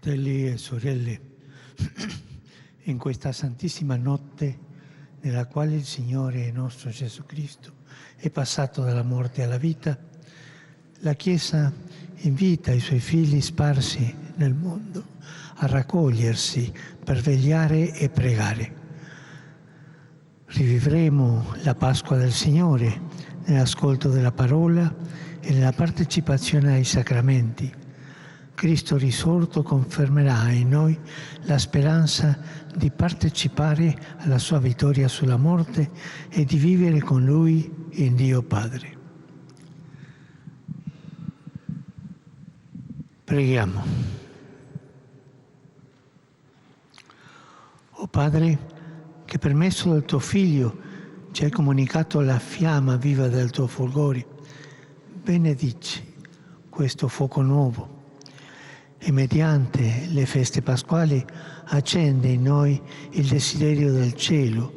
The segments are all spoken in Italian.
Fratelli e sorelle, in questa santissima notte nella quale il Signore nostro Gesù Cristo è passato dalla morte alla vita, la Chiesa invita i suoi figli sparsi nel mondo a raccogliersi per vegliare e pregare. Rivivremo la Pasqua del Signore nell'ascolto della parola e nella partecipazione ai sacramenti. Cristo risorto confermerà in noi la speranza di partecipare alla sua vittoria sulla morte e di vivere con Lui in Dio Padre. Preghiamo. O Padre, che per mezzo del Tuo Figlio ci hai comunicato la fiamma viva del Tuo fulgore, benedici questo fuoco nuovo e mediante le feste pasquali accende in noi il desiderio del cielo,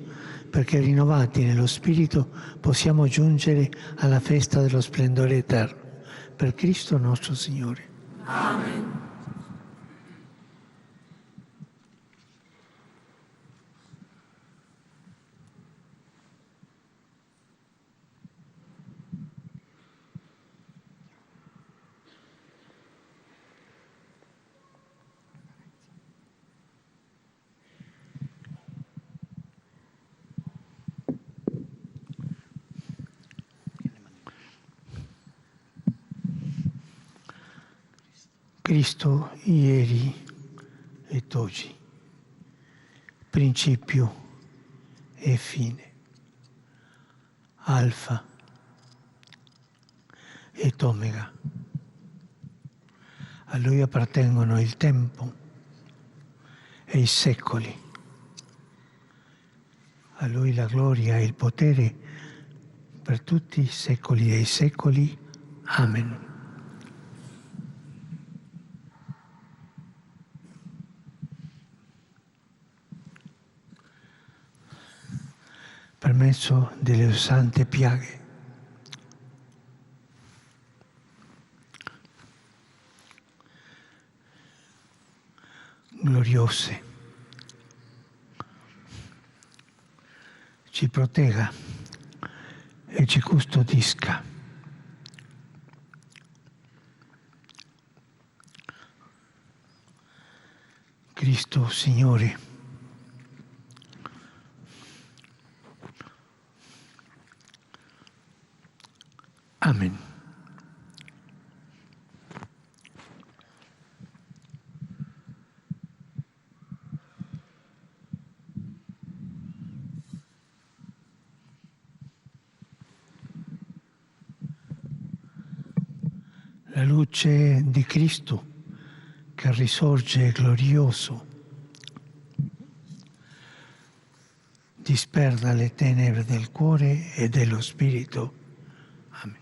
perché rinnovati nello Spirito possiamo giungere alla festa dello splendore eterno. Per Cristo nostro Signore. Amen. Cristo ieri ed oggi, principio e fine, Alfa ed Omega. A Lui appartengono il tempo e i secoli. A Lui la gloria e il potere per tutti i secoli dei secoli. Amen. Per mezzo delle sante piaghe gloriose, ci protegga e ci custodisca. Cristo Signore. Amen. La luce di Cristo che risorge glorioso disperda le tenebre del cuore e dello spirito. Amen.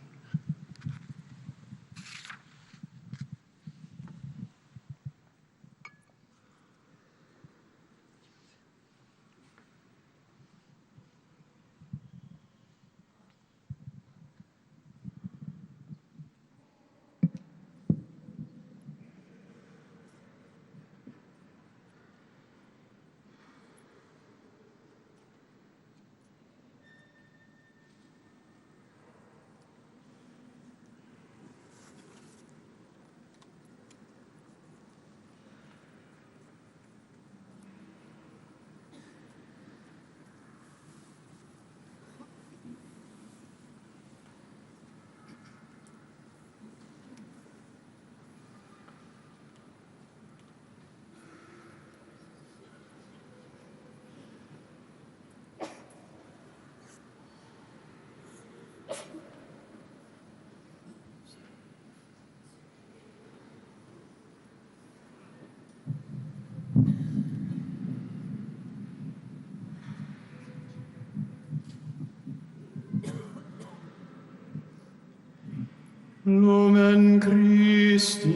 Lumen Christi.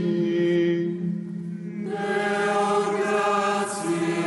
Deo gratias.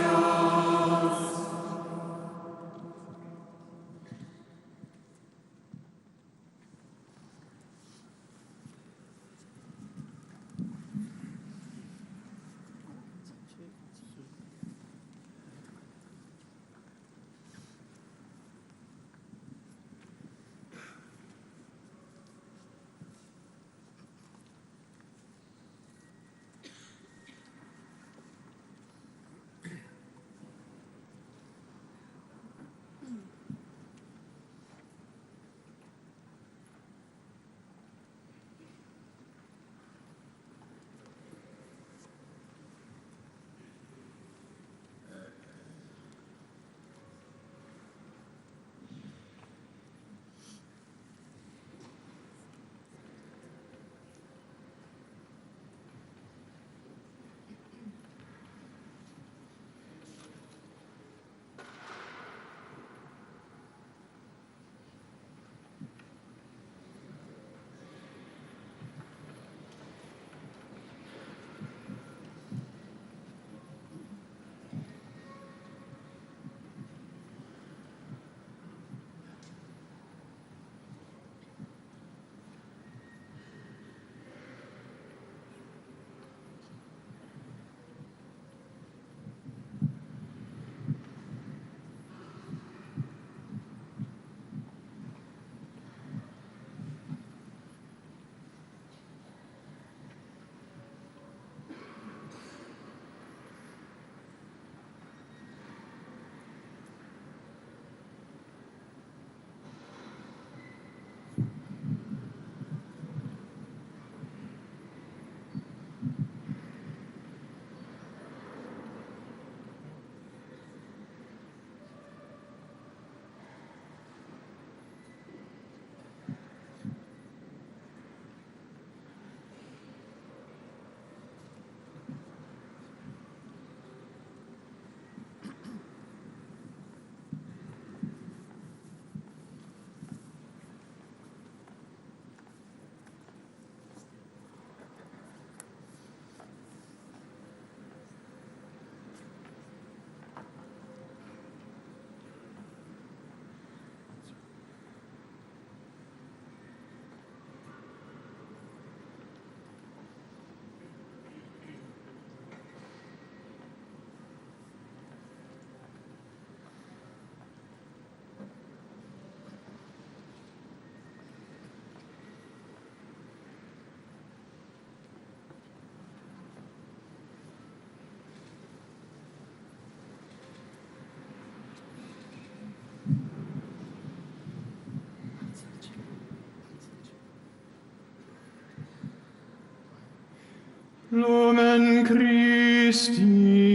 Lumen Christi.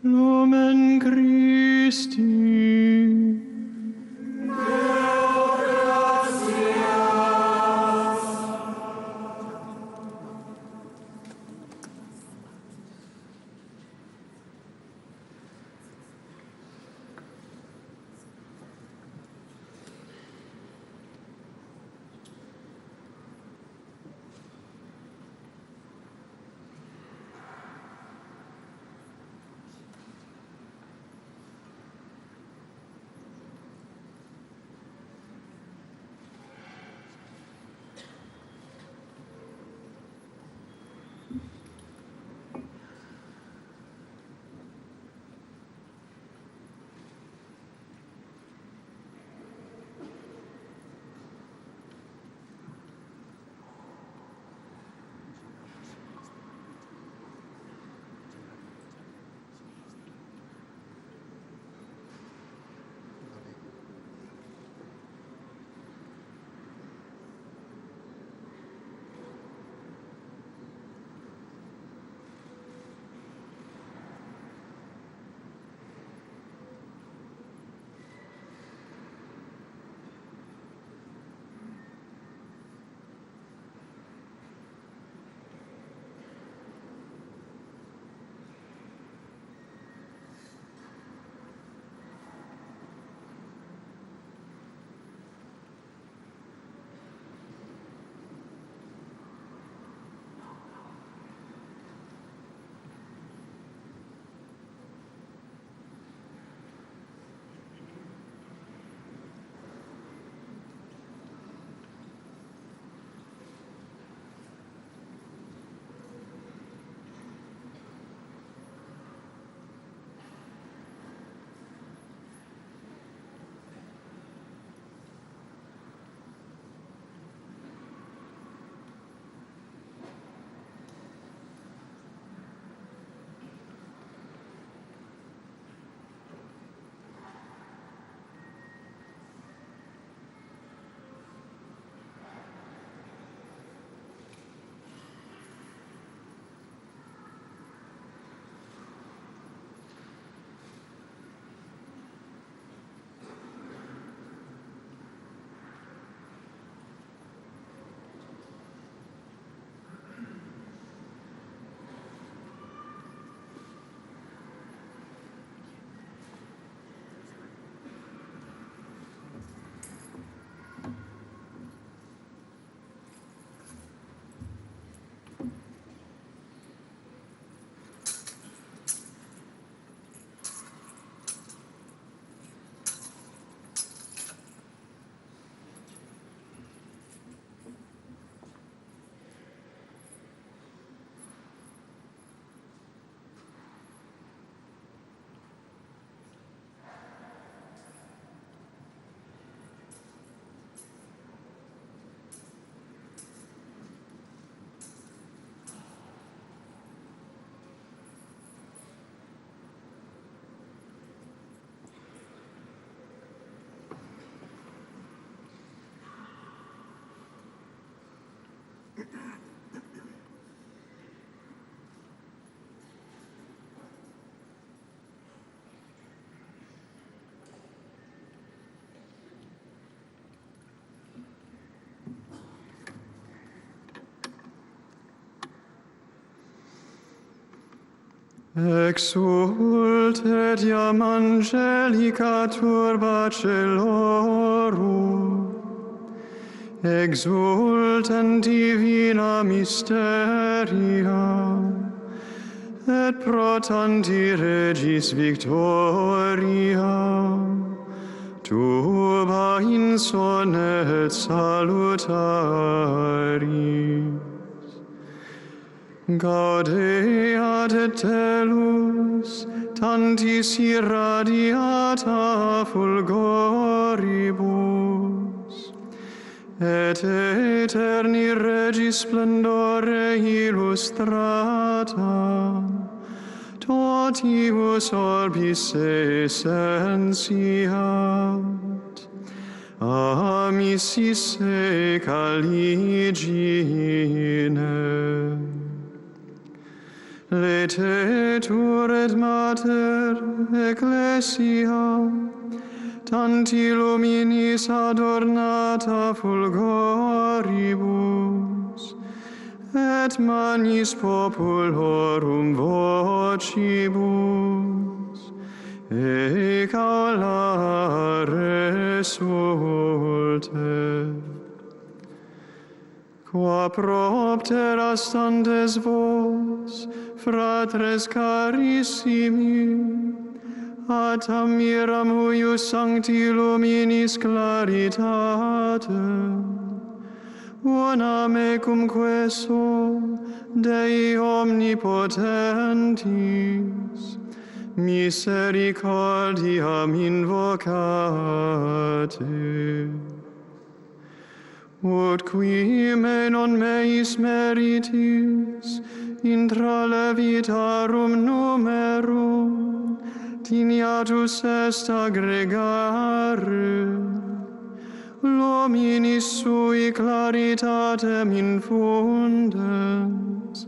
Lumen Christi. Exulte diam angelica turba celorum, exultant divina mysteria, et pro tanti regis victoria, tuba insonet salutaris. Gaudeat et telus, tantis irradiata fulgoribus, et eterni regis splendore illustrata, totius orbis essensiat, amicis se caligine. Letetur et mater ecclesia, tanti luminis adornata fulgoribus, et magnis populorum vocibus, ec aulare resultet. Qua proptera standes vos, fratres carissimi, ad admiram huius sancti luminis claritate, una mecum queso Dei omnipotentis, misericordiam invocate. Ut qui me non meis meritis, intra levitarum numerum, tiniatus est aggregare, luminis sui claritatem infundens,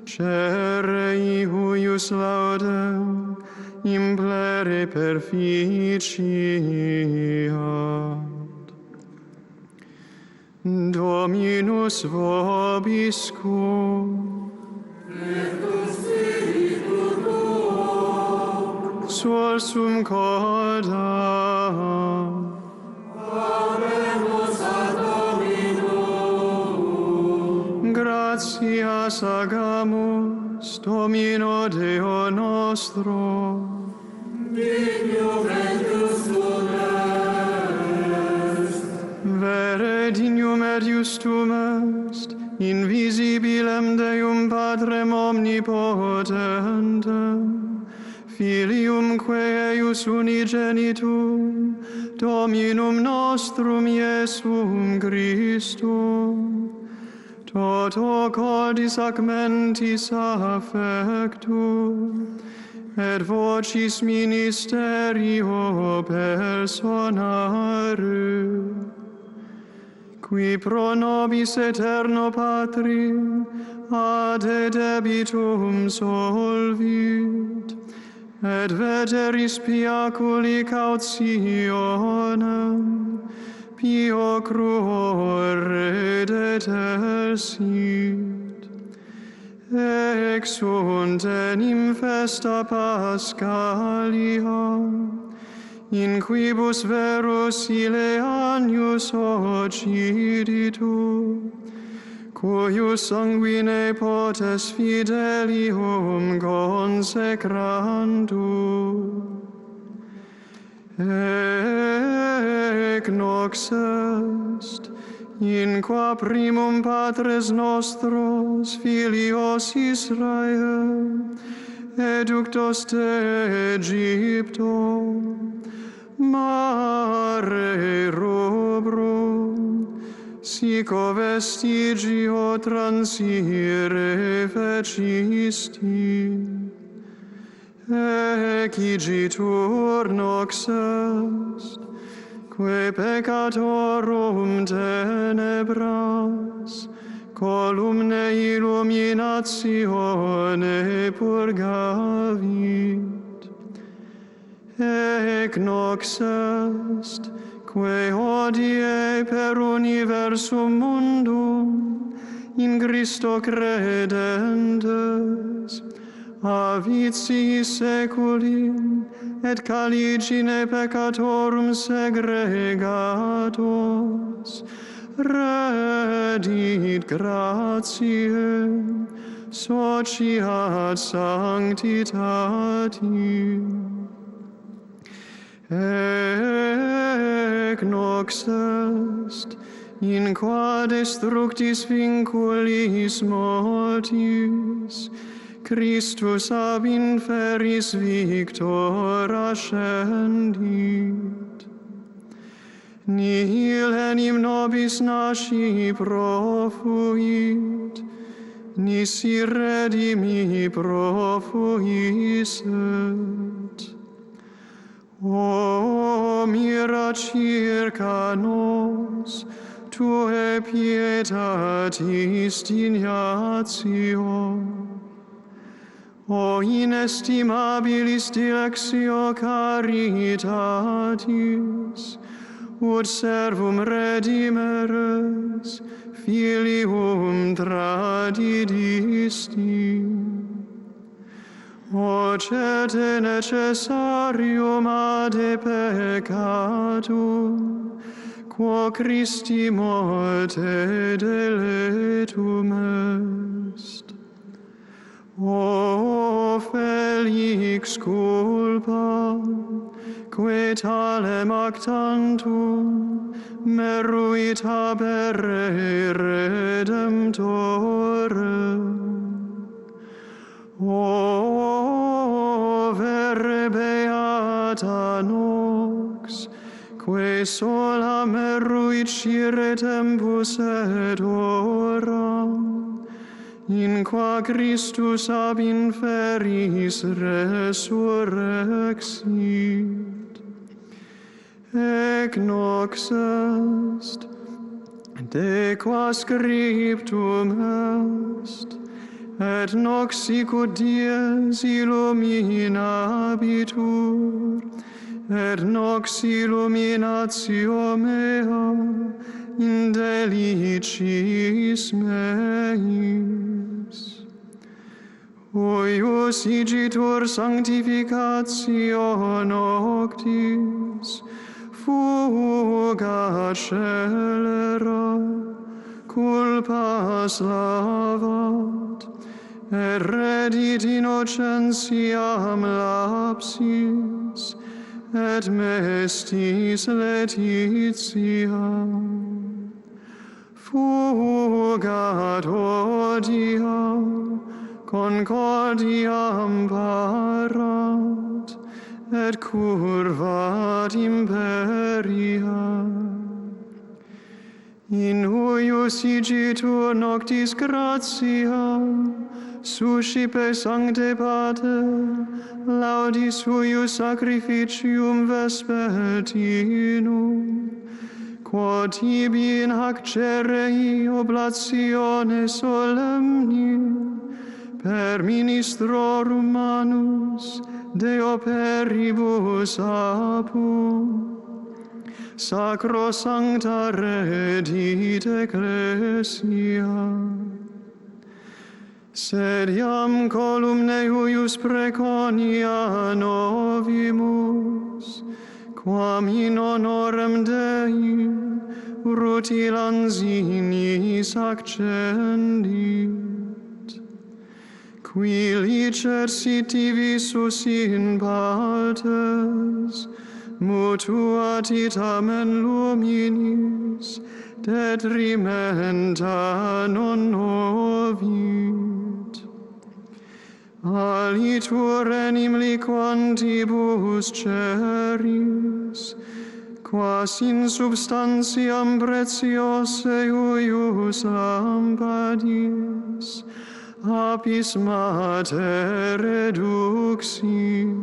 cerei huius laudem, implere perficiat. Dominus vobiscum, et cum spiritu tuo, sursum cordam, oremus ad Dominum. gratias agamus, Domino Deo nostro, Dignum et justum est, vere dignum et justum est, invisibilem Deum Patrem omnipotentem, Filium quae eius unigenitum, Dominum nostrum Iesum Christum, toto cordis ac mentis affectum, et vocis ministerio personare, qui pro nobis eterno Patri ad debitum solvit, et veteris piaculi cautionem, pio cruore detersit. Exunt enim festa Pascalia, in quibus verus ile agnus occiditur, cuius sanguine potes fidelium consecrantur. Ec nox est, in qua primum patres nostros filios Israel eductos de Egypto, mare rubrum, sico vestigio transire fecisti, ec igitur nox est, que peccatorum tenebras, columne illuminatione purgavit. Ec nox est, que hodie per universum mundum, in Christo credentes, a vitii seculi, et caligine peccatorum segregatos, redit gratiae, sociat sanctitati. Ec nox est, in qua destructis vinculis mortis, Christus ab inferis victor ascendit. Nihil enim nobis nasci profuit, nisi redimi profuisset. O mira circa nos, tue pietatis dignatio. O inestimabilis dilectio caritatis, ut servum redimeres, filium tradidisti. O cete necessarium ade peccatum, quo Christi morte deletum est. O felix culpa, que talem actantum, meruit habere redemptore. O vere beata nox, que sola meruit scire tempus et hora, in qua Christus ab inferis resurrexit. Ec nox est, de qua scriptum est, et nox sicut dies illuminabitur, et nox illuminatio mea in delicis meis. Huius igitur sanctificatio noctis, fuga celera, culpas lavat, et redit innocentiam lapsis, et mestis laetitia. Fugat odia, concordiam parat, et curvat imperia. In huius igitur noctis gratia, suscipe sancte pater, laudis huius sacrificium vespertinum, quod tibi in hac cerei oblatione solemni, per ministrorum manus Deo peribus apum, sacrosancta redit ecclesia. Sed iam columne huius preconia novimus, quam in honorem Dei rutilans ignis accendit. Qui licet siti visus in partes, mutuat itamen luminis, detrimenta non novit. Alitur enim liquantibus ceris, quas in substantiam pretiose huius lampadis, apis mater reduxit.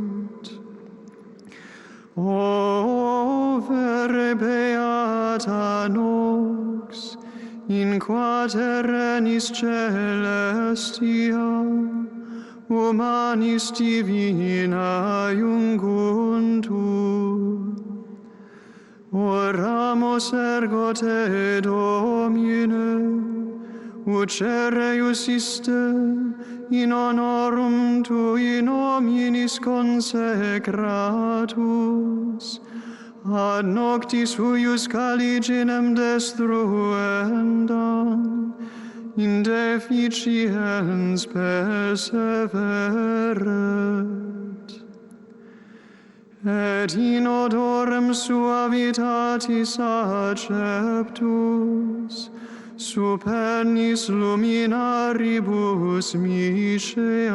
O vere beata nox, in qua terrenis celestia, humanis divina iunguntur. Oramus ergo te, Domine, ut cereus iste, in honorum tui nominis consecratus, ad noctis huius caliginem destruendam, in deficiens perseveret. Et in odorem suavitatis acceptus, supernis luminaribus misceatum,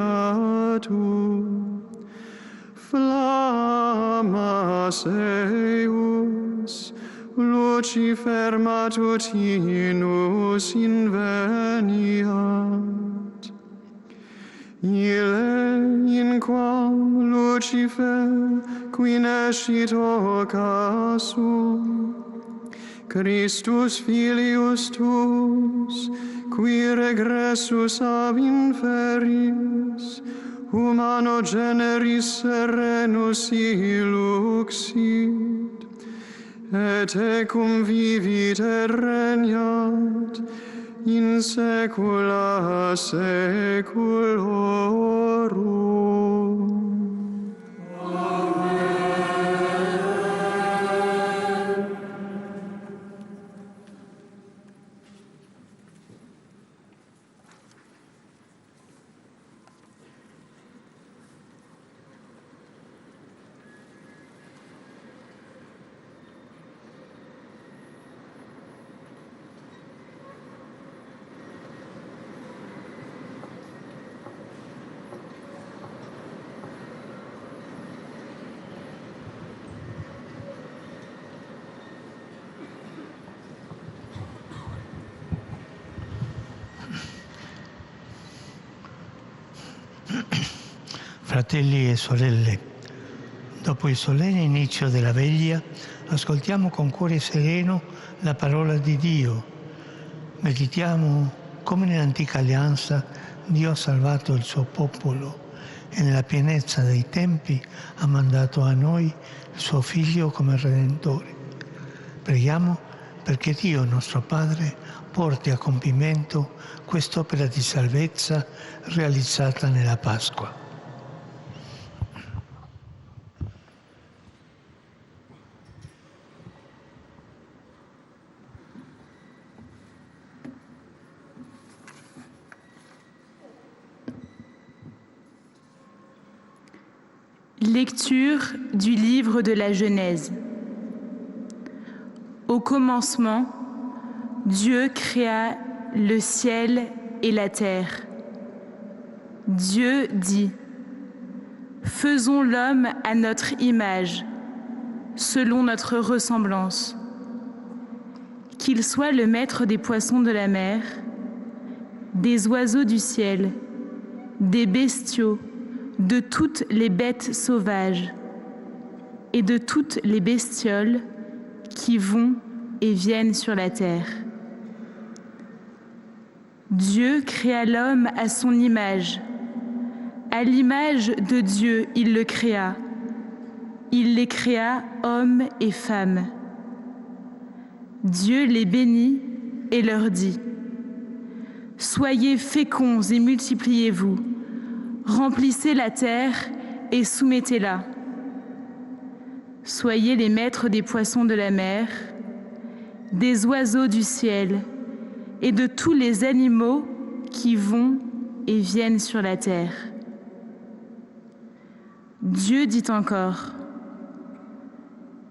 flammas eius, Lucifer matutinus inveniat. Ille in quam Lucifer qui nescit occasum, Christus filius tuus, qui regressus ab inferis, humano generis serenus illuxit, et ecum vivit et regnat in saecula saeculorum. Fratelli e sorelle, dopo il solenne inizio della veglia, ascoltiamo con cuore sereno la parola di Dio. Meditiamo come nell'antica alleanza Dio ha salvato il suo popolo e nella pienezza dei tempi ha mandato a noi il suo Figlio come Redentore. Preghiamo perché Dio, nostro Padre, porti a compimento quest'opera di salvezza realizzata nella Pasqua. Lecture du livre de la Genèse. Au commencement, Dieu créa le ciel et la terre. Dieu dit : faisons l'homme à notre image, selon notre ressemblance. Qu'il soit le maître des poissons de la mer, des oiseaux du ciel, des bestiaux, de toutes les bêtes sauvages et de toutes les bestioles qui vont et viennent sur la terre. Dieu créa l'homme à son image. À l'image de Dieu, il le créa. Il les créa hommes et femmes. Dieu les bénit et leur dit : soyez féconds et multipliez-vous. Remplissez la terre et soumettez-la. Soyez les maîtres des poissons de la mer, des oiseaux du ciel et de tous les animaux qui vont et viennent sur la terre. Dieu dit encore :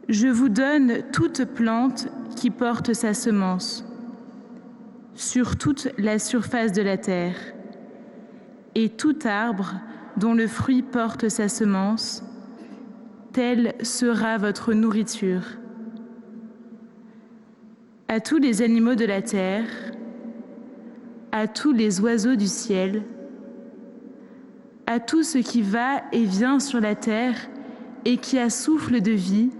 je vous donne toute plante qui porte sa semence sur toute la surface de la terre, et tout arbre dont le fruit porte sa semence, telle sera votre nourriture. À tous les animaux de la terre, à tous les oiseaux du ciel, à tout ce qui va et vient sur la terre et qui a souffle de vie,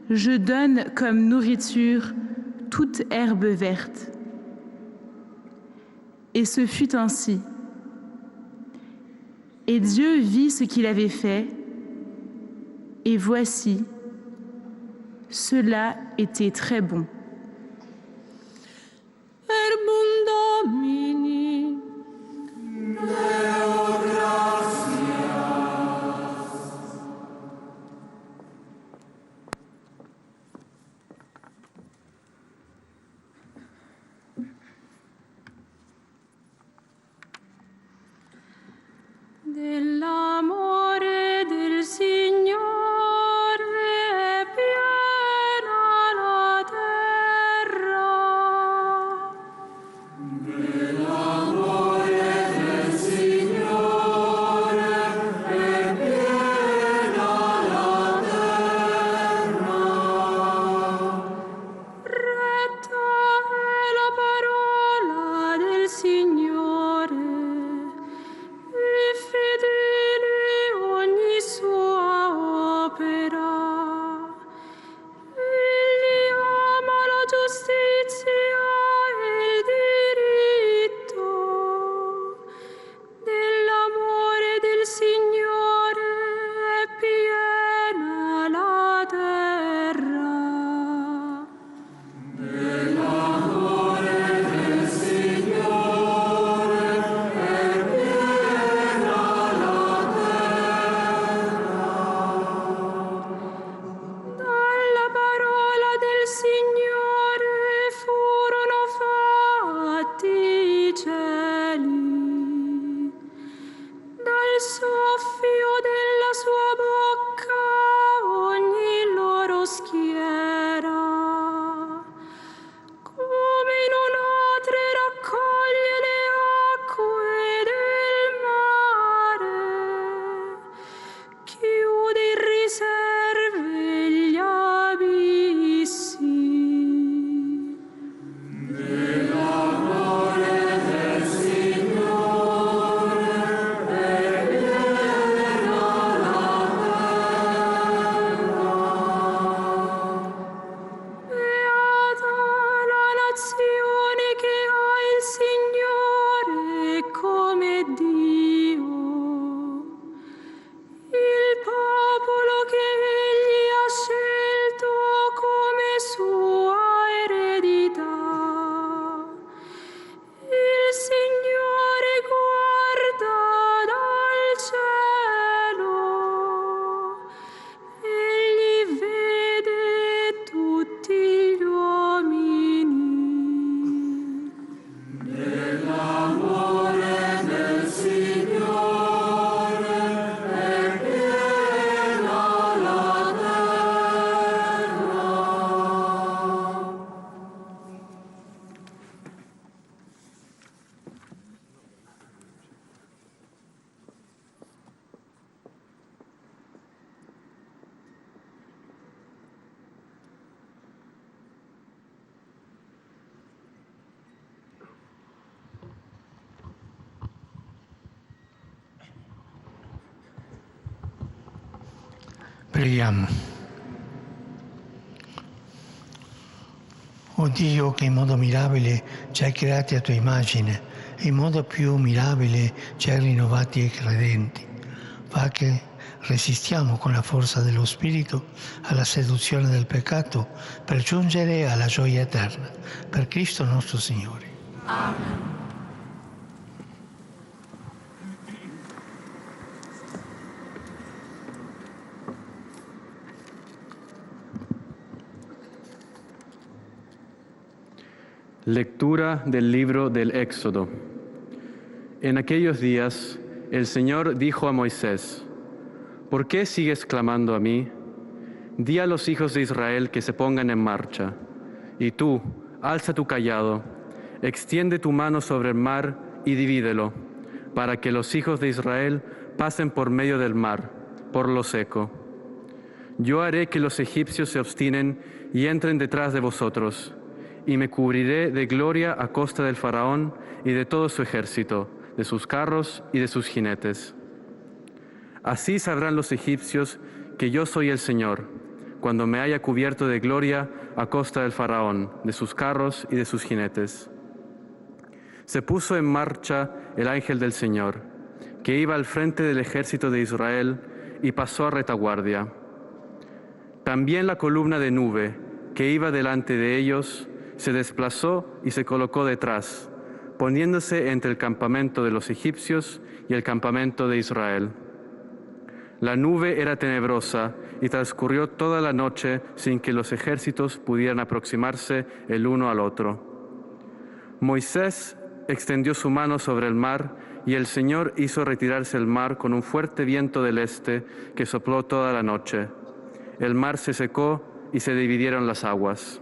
je donne comme nourriture toute herbe verte. Et ce fut ainsi. Et Dieu vit ce qu'il avait fait, et voici, cela était très bon. Verbum Domini. Preghiamo. O Dio, che in modo mirabile ci hai creati a tua immagine e in modo più mirabile ci hai rinnovati e credenti, fa che resistiamo con la forza dello Spirito alla seduzione del peccato per giungere alla gioia eterna. Per Cristo nostro Signore. Amen. Lectura del libro del Éxodo. En aquellos días, el Señor dijo a Moisés: ¿Por qué sigues clamando a mí? Di a los hijos de Israel que se pongan en marcha. Y tú, alza tu cayado, extiende tu mano sobre el mar y divídelo, para que los hijos de Israel pasen por medio del mar, por lo seco. Yo haré que los egipcios se obstinen y entren detrás de vosotros, y me cubriré de gloria a costa del faraón y de todo su ejército, de sus carros y de sus jinetes. Así sabrán los egipcios que yo soy el Señor, cuando me haya cubierto de gloria a costa del faraón, de sus carros y de sus jinetes. Se puso en marcha el ángel del Señor, que iba al frente del ejército de Israel y pasó a retaguardia. También la columna de nube, que iba delante de ellos, se desplazó y se colocó detrás, poniéndose entre el campamento de los egipcios y el campamento de Israel. La nube era tenebrosa y transcurrió toda la noche sin que los ejércitos pudieran aproximarse el uno al otro. Moisés extendió su mano sobre el mar y el Señor hizo retirarse el mar con un fuerte viento del este que sopló toda la noche. El mar se secó y se dividieron las aguas.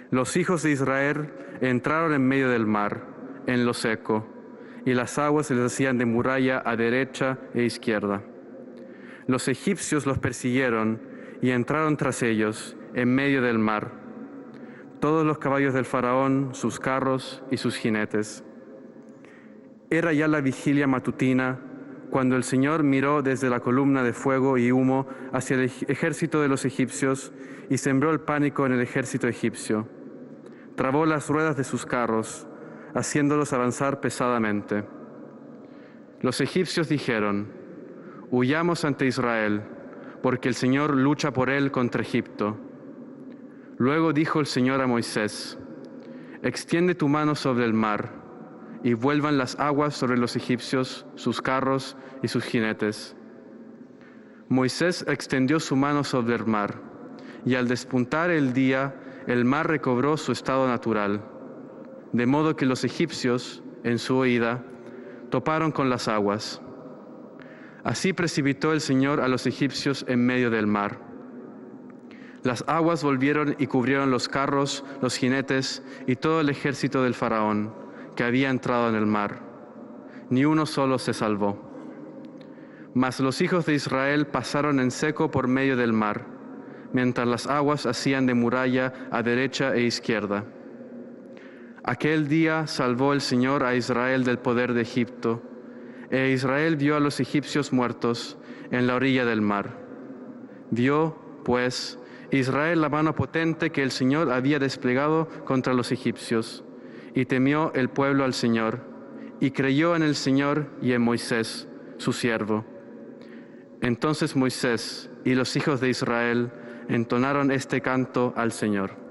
Los hijos de Israel entraron en medio del mar, en lo seco, y las aguas se les hacían de muralla a derecha e izquierda. Los egipcios los persiguieron y entraron tras ellos, en medio del mar, todos los caballos del faraón, sus carros y sus jinetes. Era ya la vigilia matutina, cuando el Señor miró desde la columna de fuego y humo hacia el ejército de los egipcios y sembró el pánico en el ejército egipcio. Trabó las ruedas de sus carros, haciéndolos avanzar pesadamente. Los egipcios dijeron: «Huyamos ante Israel, porque el Señor lucha por él contra Egipto». Luego dijo el Señor a Moisés: «Extiende tu mano sobre el mar, y vuelvan las aguas sobre los egipcios, sus carros y sus jinetes». Moisés extendió su mano sobre el mar, y al despuntar el día, el mar recobró su estado natural, de modo que los egipcios, en su huida, toparon con las aguas. Así precipitó el Señor a los egipcios en medio del mar. Las aguas volvieron y cubrieron los carros, los jinetes y todo el ejército del faraón, que había entrado en el mar. Ni uno solo se salvó. Mas los hijos de Israel pasaron en seco por medio del mar, mientras las aguas hacían de muralla a derecha e izquierda. Aquel día salvó el Señor a Israel del poder de Egipto, e Israel vio a los egipcios muertos en la orilla del mar. Vio, pues, Israel la mano potente que el Señor había desplegado contra los egipcios, y temió el pueblo al Señor, y creyó en el Señor y en Moisés, su siervo. Entonces Moisés y los hijos de Israel entonaron este canto al Señor.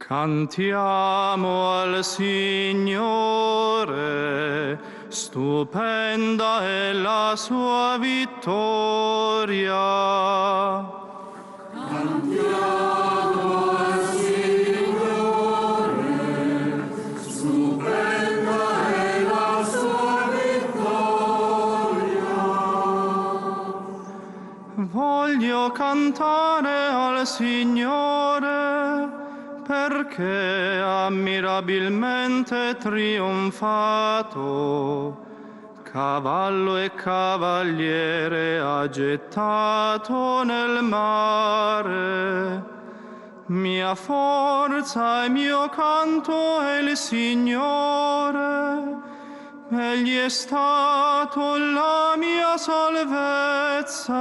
Cantiamo al Signore, stupenda è la sua vittoria. Cantiamo al Signore, stupenda è la sua vittoria. Voglio cantare al Signore, perché ammirabilmente trionfato, cavallo e cavaliere ha gettato nel mare. Mia forza e mio canto è il Signore, egli è stato la mia salvezza,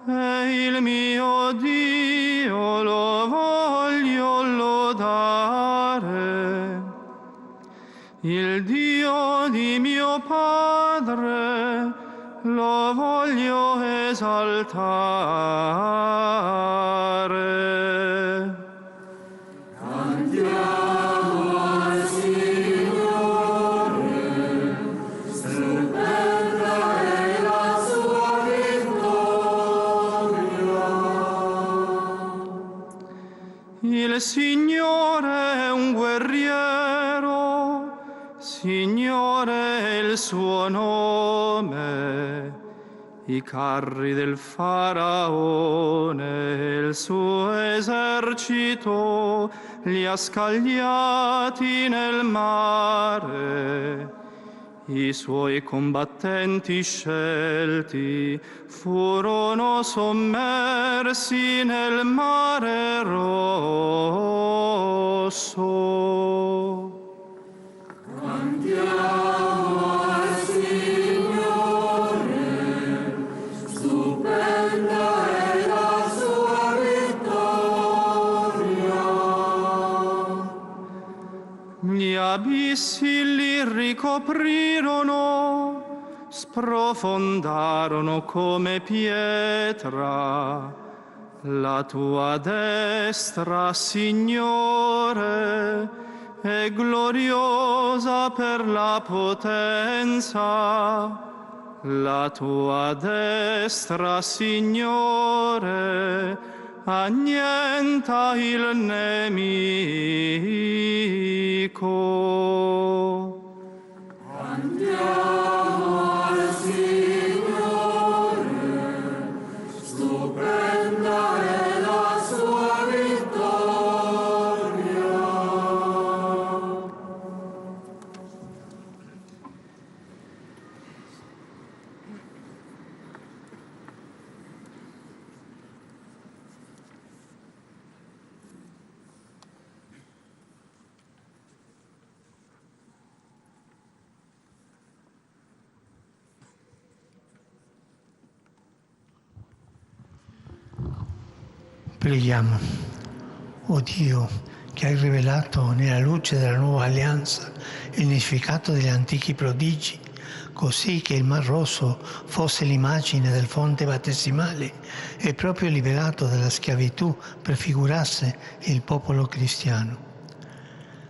e il mio Dio lo voglio lodare. Il Dio di mio Padre lo voglio esaltare. Cantiamo al Signore, stupenda è la sua vittoria. Il Signore è un guerriero, Signore è il suo nome. I carri del Faraone, il suo esercito, li ha scagliati nel mare. I suoi combattenti scelti furono sommersi nel mare rosso. Cantiamo al Signore, stupenda è la sua vittoria. Gli abissi li ricoprirono, sprofondarono come pietra. La tua destra, Signore, è gloriosa per la potenza. La tua destra, Signore, annienta il nemico. Cantiamo al Signore, stupenda è la sua vittoria. Preghiamo. O Dio, che hai rivelato nella luce della nuova alleanza il significato degli antichi prodigi, così che il Mar Rosso fosse l'immagine del fonte battesimale e proprio liberato dalla schiavitù prefigurasse il popolo cristiano.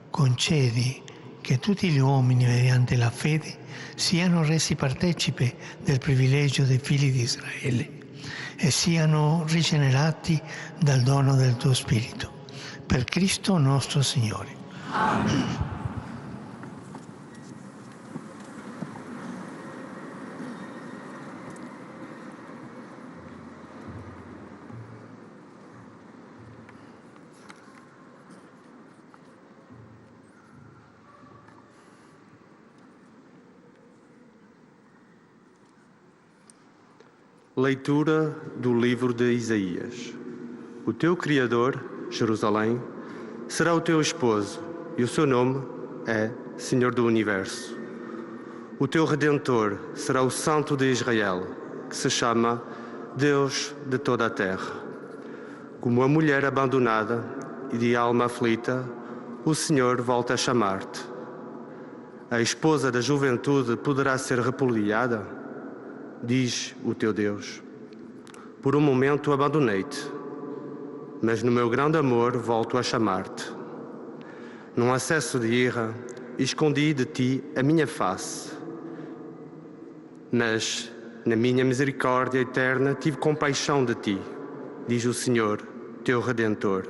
Concedi che tutti gli uomini, mediante la fede, siano resi partecipi del privilegio dei figli di Israele e siano rigenerati dal dono del tuo Spirito. Per Cristo nostro Signore. Amen. Leitura do livro de Isaías. O teu Criador, Jerusalém, será o teu esposo, e o seu nome é Senhor do Universo. O teu Redentor será o Santo de Israel, que se chama Deus de toda a terra. Como a mulher abandonada e de alma aflita, o Senhor volta a chamar-te. A esposa da juventude poderá ser repudiada? Diz o teu Deus. Por um momento abandonei-te, mas no meu grande amor volto a chamar-te. Num acesso de ira, escondi de ti a minha face, mas na minha misericórdia eterna tive compaixão de ti, diz o Senhor, teu Redentor.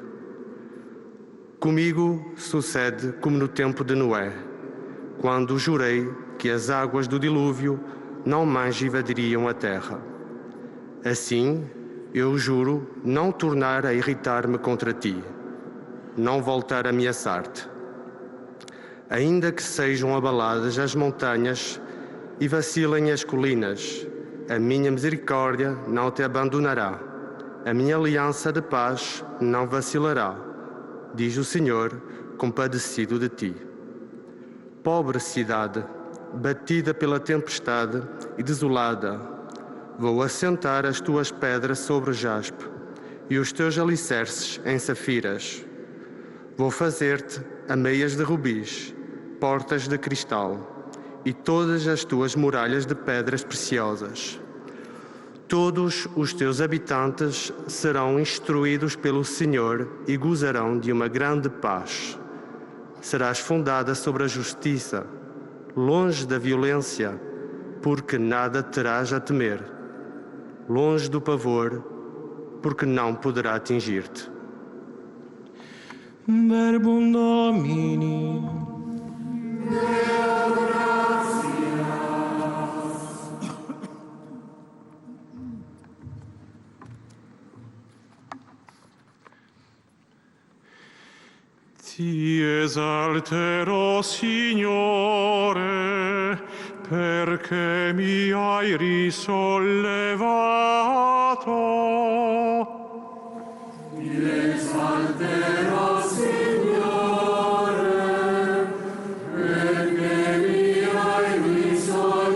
Comigo sucede como no tempo de Noé, quando jurei que as águas do dilúvio não mais invadiriam a terra. Assim, eu juro não tornar a irritar-me contra ti, não voltar a ameaçar-te. Ainda que sejam abaladas as montanhas e vacilem as colinas, a minha misericórdia não te abandonará. A minha aliança de paz não vacilará, diz o Senhor, compadecido de ti. Pobre cidade, batida pela tempestade e desolada, vou assentar as tuas pedras sobre jaspe e os teus alicerces em safiras. Vou fazer-te ameias de rubis, portas de cristal e todas as tuas muralhas de pedras preciosas. Todos os teus habitantes serão instruídos pelo Senhor e gozarão de uma grande paz. Serás fundada sobre a justiça, longe da violência, porque nada terás a temer. Longe do pavor, porque não poderá atingir-te. Verbum Domini. Ti esalterò, Signore, perché mi hai risollevato. Ti esalterò, Signore, perché mi hai risollevato.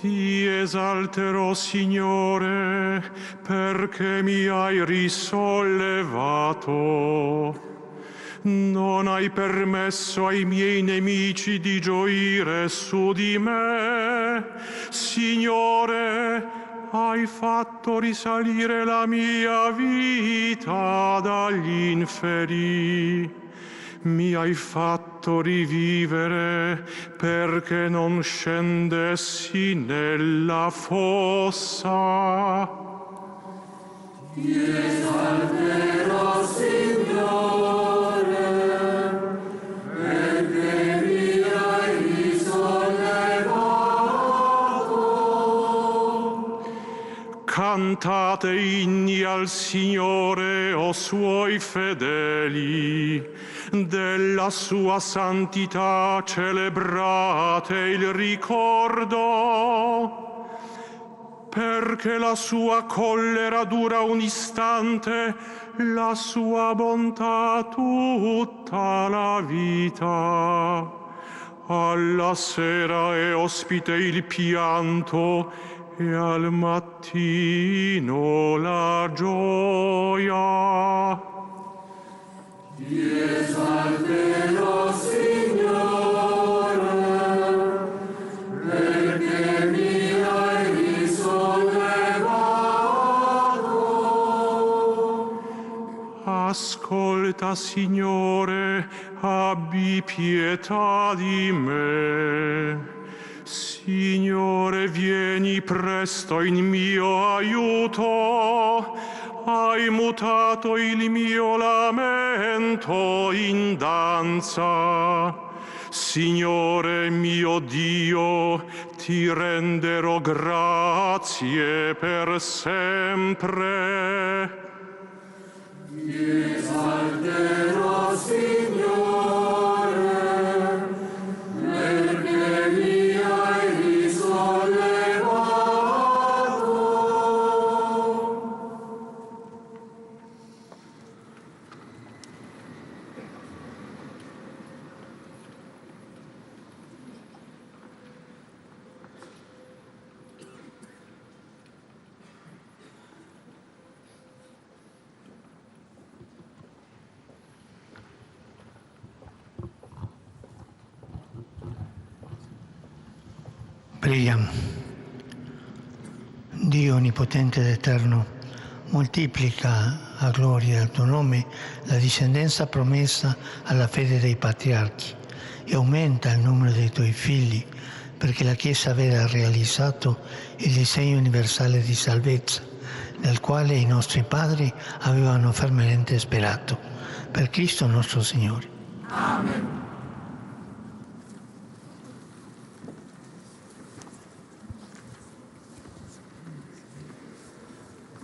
Ti esalterò, Signore, perché mi hai risollevato. Non hai permesso ai miei nemici di gioire su di me. Signore, hai fatto risalire la mia vita dagli inferi. Mi hai fatto rivivere perché non scendessi nella fossa. Ti esalterò, Signore, perché mi hai risollevato. Cantate inni al Signore, o suoi fedeli, della sua santità celebrate il ricordo. Perché la sua collera dura un istante, la sua bontà tutta la vita. Alla sera è ospite il pianto e al mattino la gioia. Ti esalterò, Signore, perché mi hai risollevato. Ascolta, Signore, abbi pietà di me. Signore, vieni presto in mio aiuto. Hai mutato il mio lamento in danza. Signore mio Dio, ti renderò grazie per sempre. Ti esalterò, Signore, perché mi hai risollevato. Preghiamo. Dio onnipotente ed eterno, moltiplica a gloria del tuo nome la discendenza promessa alla fede dei patriarchi e aumenta il numero dei tuoi figli, perché la Chiesa aveva realizzato il disegno universale di salvezza, nel quale i nostri padri avevano fermamente sperato. Per Cristo nostro Signore. Amen.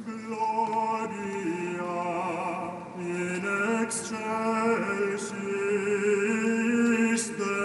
Gloria excelsis Deo.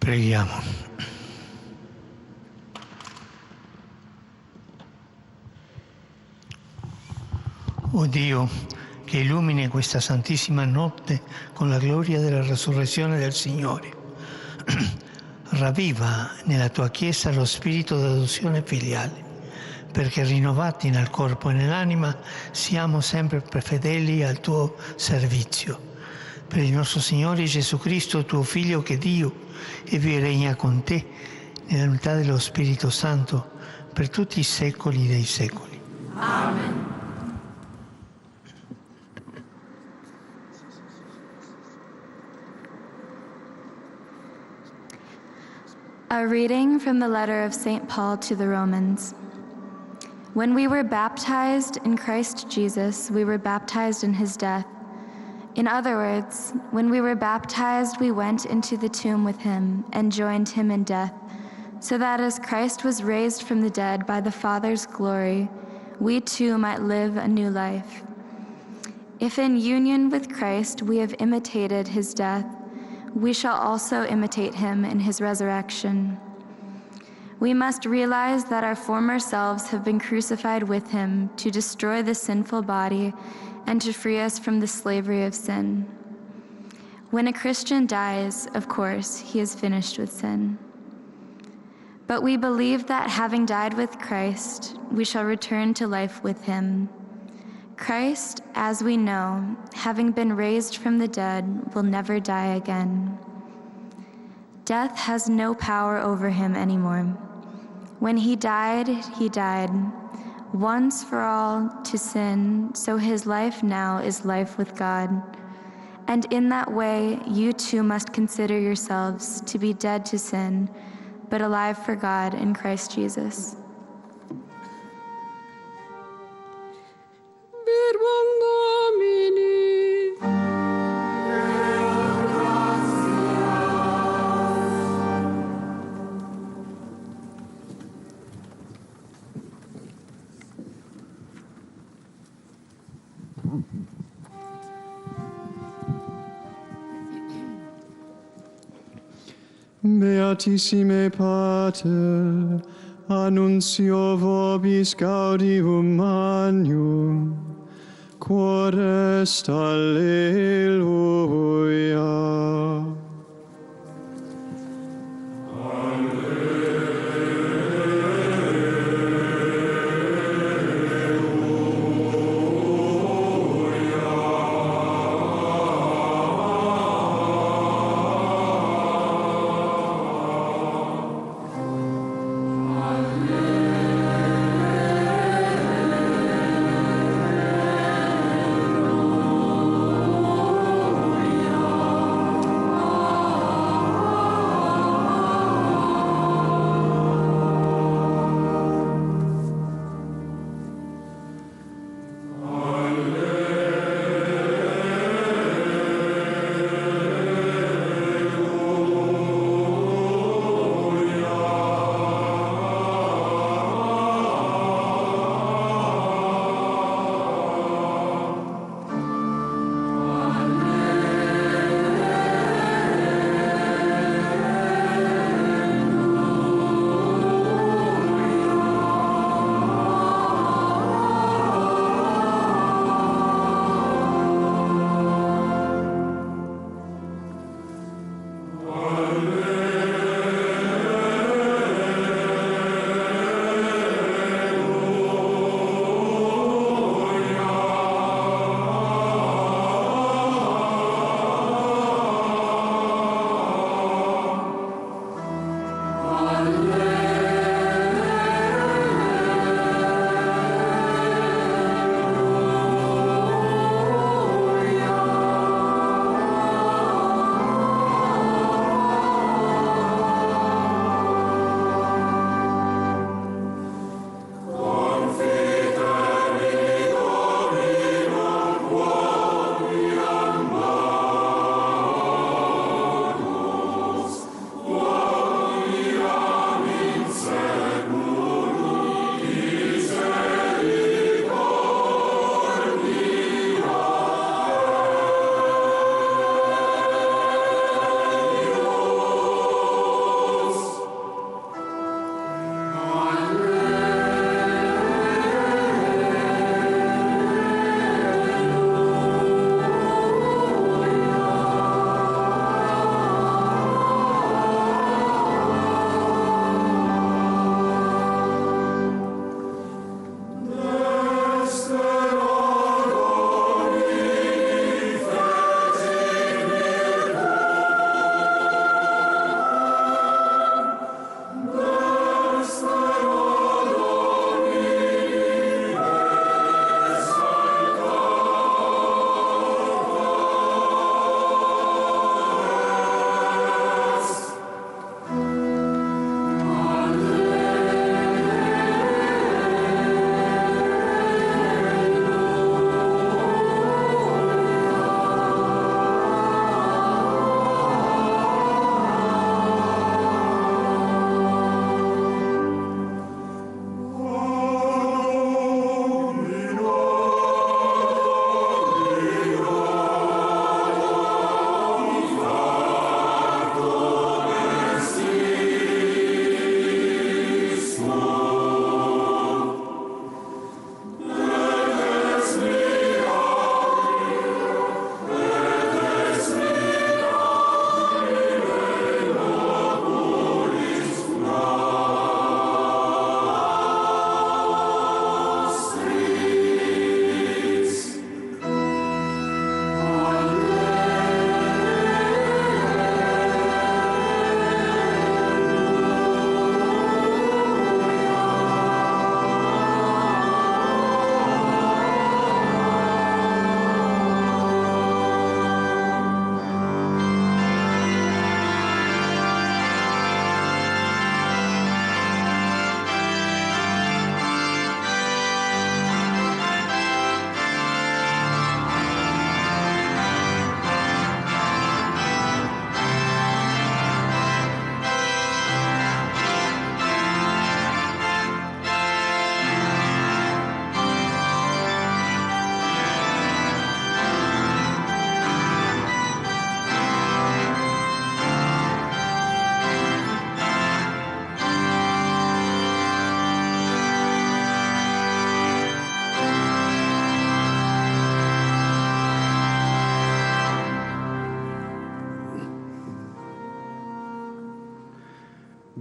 Preghiamo. O Dio, che illumini questa santissima notte con la gloria della resurrezione del Signore, ravviva nella tua Chiesa lo spirito d'adozione filiale, perché rinnovati nel corpo e nell'anima siamo sempre fedeli al tuo servizio. Per il nostro Signore Gesù Cristo, tuo Figlio, che Dio e vi regna con te nell'unità dello Spirito Santo per tutti i secoli dei secoli. Amen. A reading from the letter of St. Paul to the Romans. When we were baptized in Christ Jesus, we were baptized in his death. In other words, when we were baptized, we went into the tomb with him and joined him in death, so that as Christ was raised from the dead by the Father's glory, we too might live a new life. If in union with Christ we have imitated his death, we shall also imitate him in his resurrection. We must realize that our former selves have been crucified with him to destroy the sinful body and to free us from the slavery of sin. When a Christian dies, of course, he is finished with sin. But we believe that having died with Christ, we shall return to life with him. Christ, as we know, having been raised from the dead, will never die again. Death has no power over him anymore. When he died, once for all to sin, so his life now is life with God. And in that way, you too must consider yourselves to be dead to sin, but alive for God in Christ Jesus. Beatissime Pater, annuncio vobis gaudium magnum, quod est alleluia.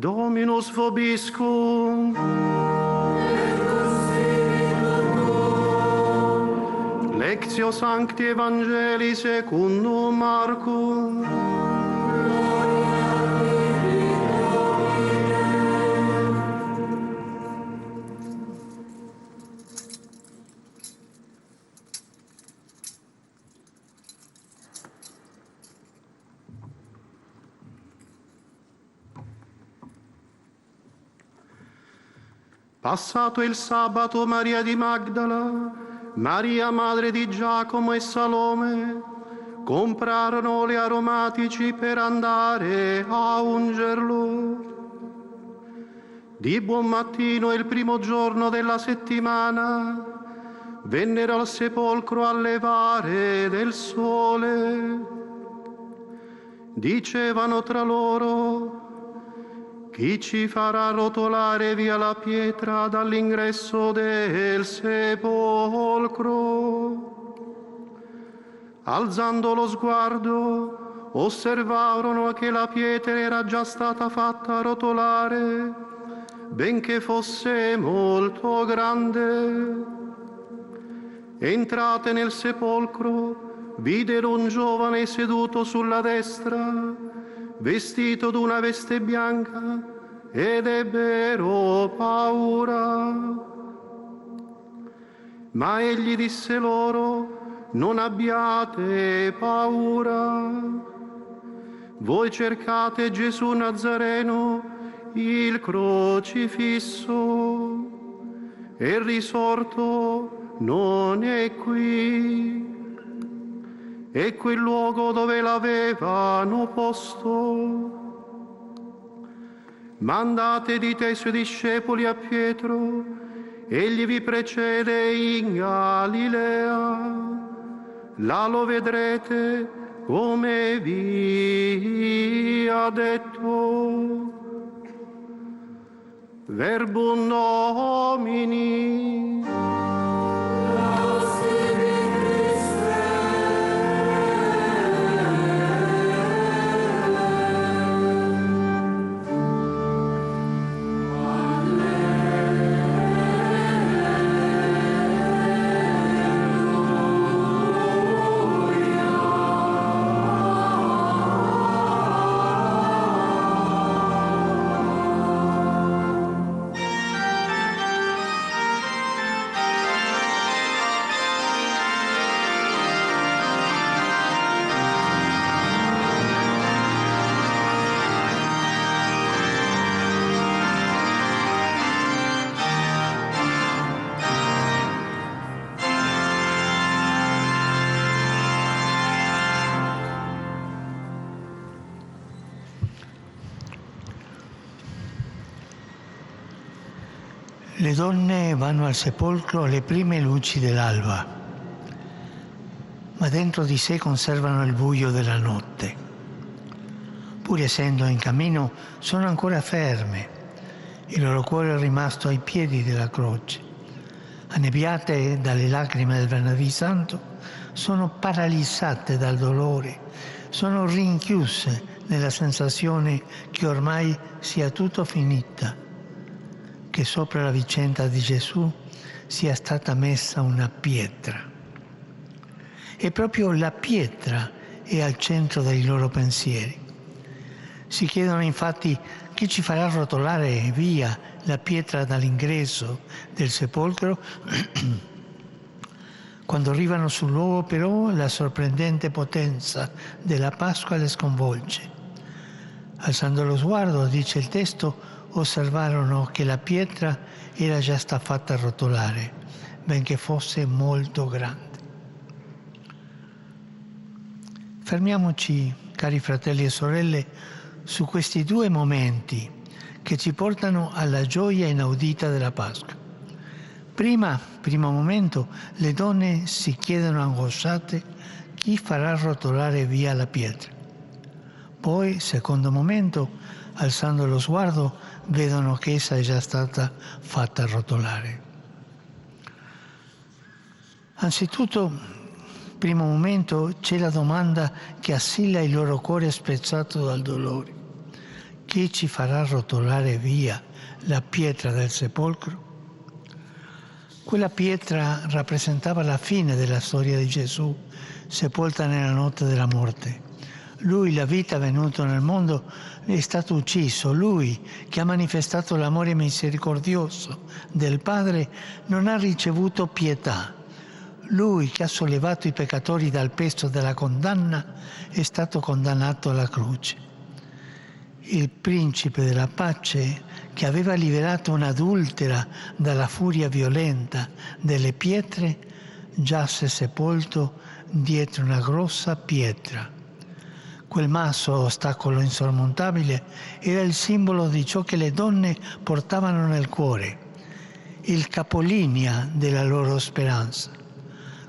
Dominus vobiscum. Lectio Sancti Evangelii secundum Marcum. Passato il sabato, Maria di Magdala, Maria madre di Giacomo e Salome, comprarono oli aromatici per andare a ungerlo. Di buon mattino, il primo giorno della settimana, vennero al sepolcro al levare del sole. Dicevano tra loro: chi ci farà rotolare via la pietra dall'ingresso del sepolcro? Alzando lo sguardo, osservarono che la pietra era già stata fatta rotolare, benché fosse molto grande. Entrate nel sepolcro, videro un giovane seduto sulla destra, vestito d'una veste bianca, ed ebbero paura. Ma egli disse loro: non abbiate paura. Voi cercate Gesù Nazareno, il crocifisso, e il risorto non è qui. È quel luogo dove l'avevano posto. Mandate di te i suoi discepoli a Pietro, egli vi precede in Galilea. Là lo vedrete come vi ha detto. Verbum Domini. Le donne vanno al sepolcro alle prime luci dell'alba, ma dentro di sé conservano il buio della notte. Pur essendo in cammino, sono ancora ferme. Il loro cuore è rimasto ai piedi della croce. Annebbiate dalle lacrime del Venerdì Santo, sono paralizzate dal dolore, sono rinchiuse nella sensazione che ormai sia tutto finita, che sopra la vicenda di Gesù sia stata messa una pietra. E proprio la pietra è al centro dei loro pensieri. Si chiedono infatti chi ci farà rotolare via la pietra dall'ingresso del sepolcro. Quando arrivano sul luogo, però, la sorprendente potenza della Pasqua le sconvolge. Alzando lo sguardo, dice il testo, osservarono che la pietra era già stata fatta rotolare, benché fosse molto grande. Fermiamoci, cari fratelli e sorelle, su questi due momenti che ci portano alla gioia inaudita della Pasqua. Primo momento, le donne si chiedono angosciate chi farà rotolare via la pietra. Poi, secondo momento, alzando lo sguardo, vedono che essa è già stata fatta rotolare. Anzitutto, primo momento, c'è la domanda che assilla il loro cuore spezzato dal dolore. chi ci farà rotolare via la pietra del sepolcro? Quella pietra rappresentava la fine della storia di Gesù, sepolta nella notte della morte. Lui, la vita venuto nel mondo, è stato ucciso. Lui, che ha manifestato l'amore misericordioso del Padre, non ha ricevuto pietà. Lui, che ha sollevato i peccatori dal peso della condanna, è stato condannato alla croce. Il principe della pace, che aveva liberato un'adultera dalla furia violenta delle pietre, giace sepolto dietro una grossa pietra. Quel masso ostacolo insormontabile era il simbolo di ciò che le donne portavano nel cuore, il capolinea della loro speranza.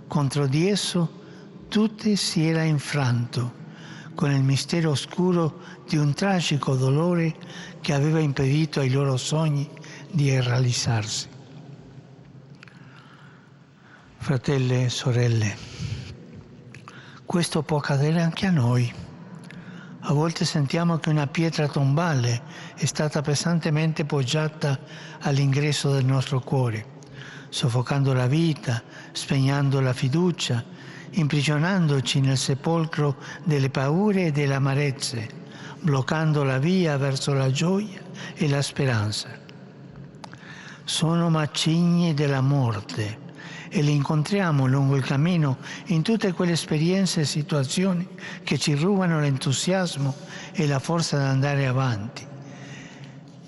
Contro di esso tutte si era infranto, con il mistero oscuro di un tragico dolore che aveva impedito ai loro sogni di realizzarsi. Fratelli e sorelle, questo può accadere anche a noi. A volte sentiamo che una pietra tombale è stata pesantemente poggiata all'ingresso del nostro cuore, soffocando la vita, spegnendo la fiducia, imprigionandoci nel sepolcro delle paure e delle amarezze, bloccando la via verso la gioia e la speranza. Sono macigni della morte e li incontriamo lungo il cammino in tutte quelle esperienze e situazioni che ci rubano l'entusiasmo e la forza di andare avanti,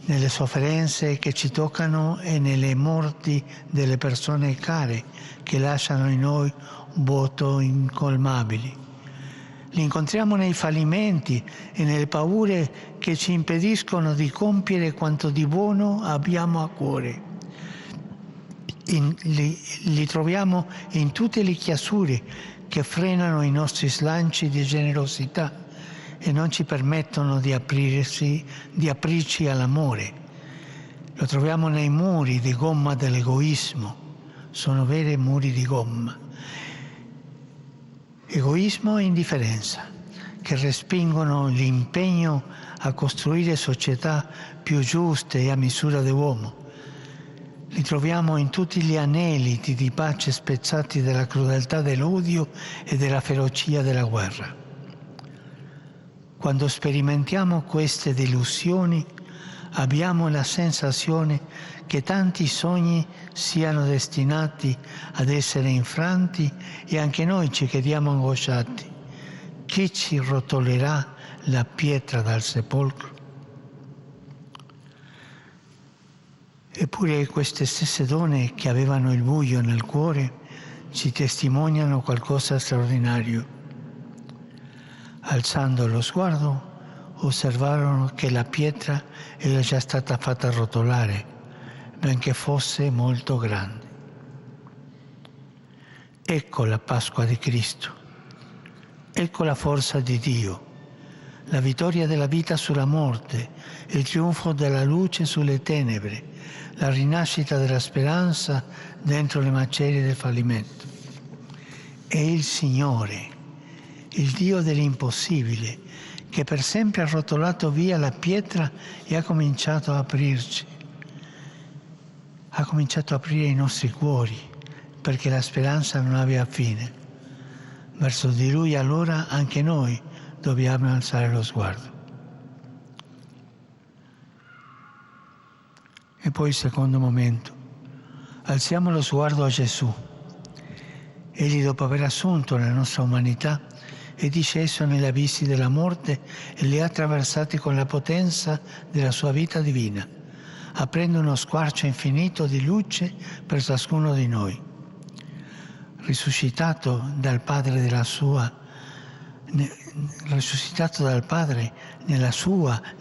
nelle sofferenze che ci toccano e nelle morti delle persone care che lasciano in noi vuoto incolmabili. Li incontriamo nei fallimenti e nelle paure che ci impediscono di compiere quanto di buono abbiamo a cuore. Li troviamo in tutte le chiusure che frenano i nostri slanci di generosità e non ci permettono di aprirci all'amore. Lo troviamo nei muri di gomma dell'egoismo. Sono veri muri di gomma. Egoismo e indifferenza che respingono l'impegno a costruire società più giuste e a misura dell'uomo. Li troviamo in tutti gli aneliti di pace spezzati dalla crudeltà dell'odio e dalla ferocia della guerra. Quando sperimentiamo queste delusioni, abbiamo la sensazione che tanti sogni siano destinati ad essere infranti e anche noi ci chiediamo angosciati: chi ci rotolerà la pietra dal sepolcro? Eppure queste stesse donne che avevano il buio nel cuore ci testimoniano qualcosa di straordinario. Alzando lo sguardo, osservarono che la pietra era già stata fatta rotolare, benché fosse molto grande. Ecco la Pasqua di Cristo, ecco la forza di Dio, la vittoria della vita sulla morte, il trionfo della luce sulle tenebre, la rinascita della speranza dentro le macerie del fallimento. È il Signore, il Dio dell'impossibile, che per sempre ha rotolato via la pietra e ha cominciato a aprirci. Ha cominciato a aprire i nostri cuori, perché la speranza non aveva fine. Verso di Lui allora anche noi dobbiamo alzare lo sguardo. E poi il secondo momento, alziamo lo sguardo a Gesù. Egli, dopo aver assunto la nostra umanità, è disceso negli abissi della morte e li ha attraversati con la potenza della sua vita divina, aprendo uno squarcio infinito di luce per ciascuno di noi. Risuscitato dal Padre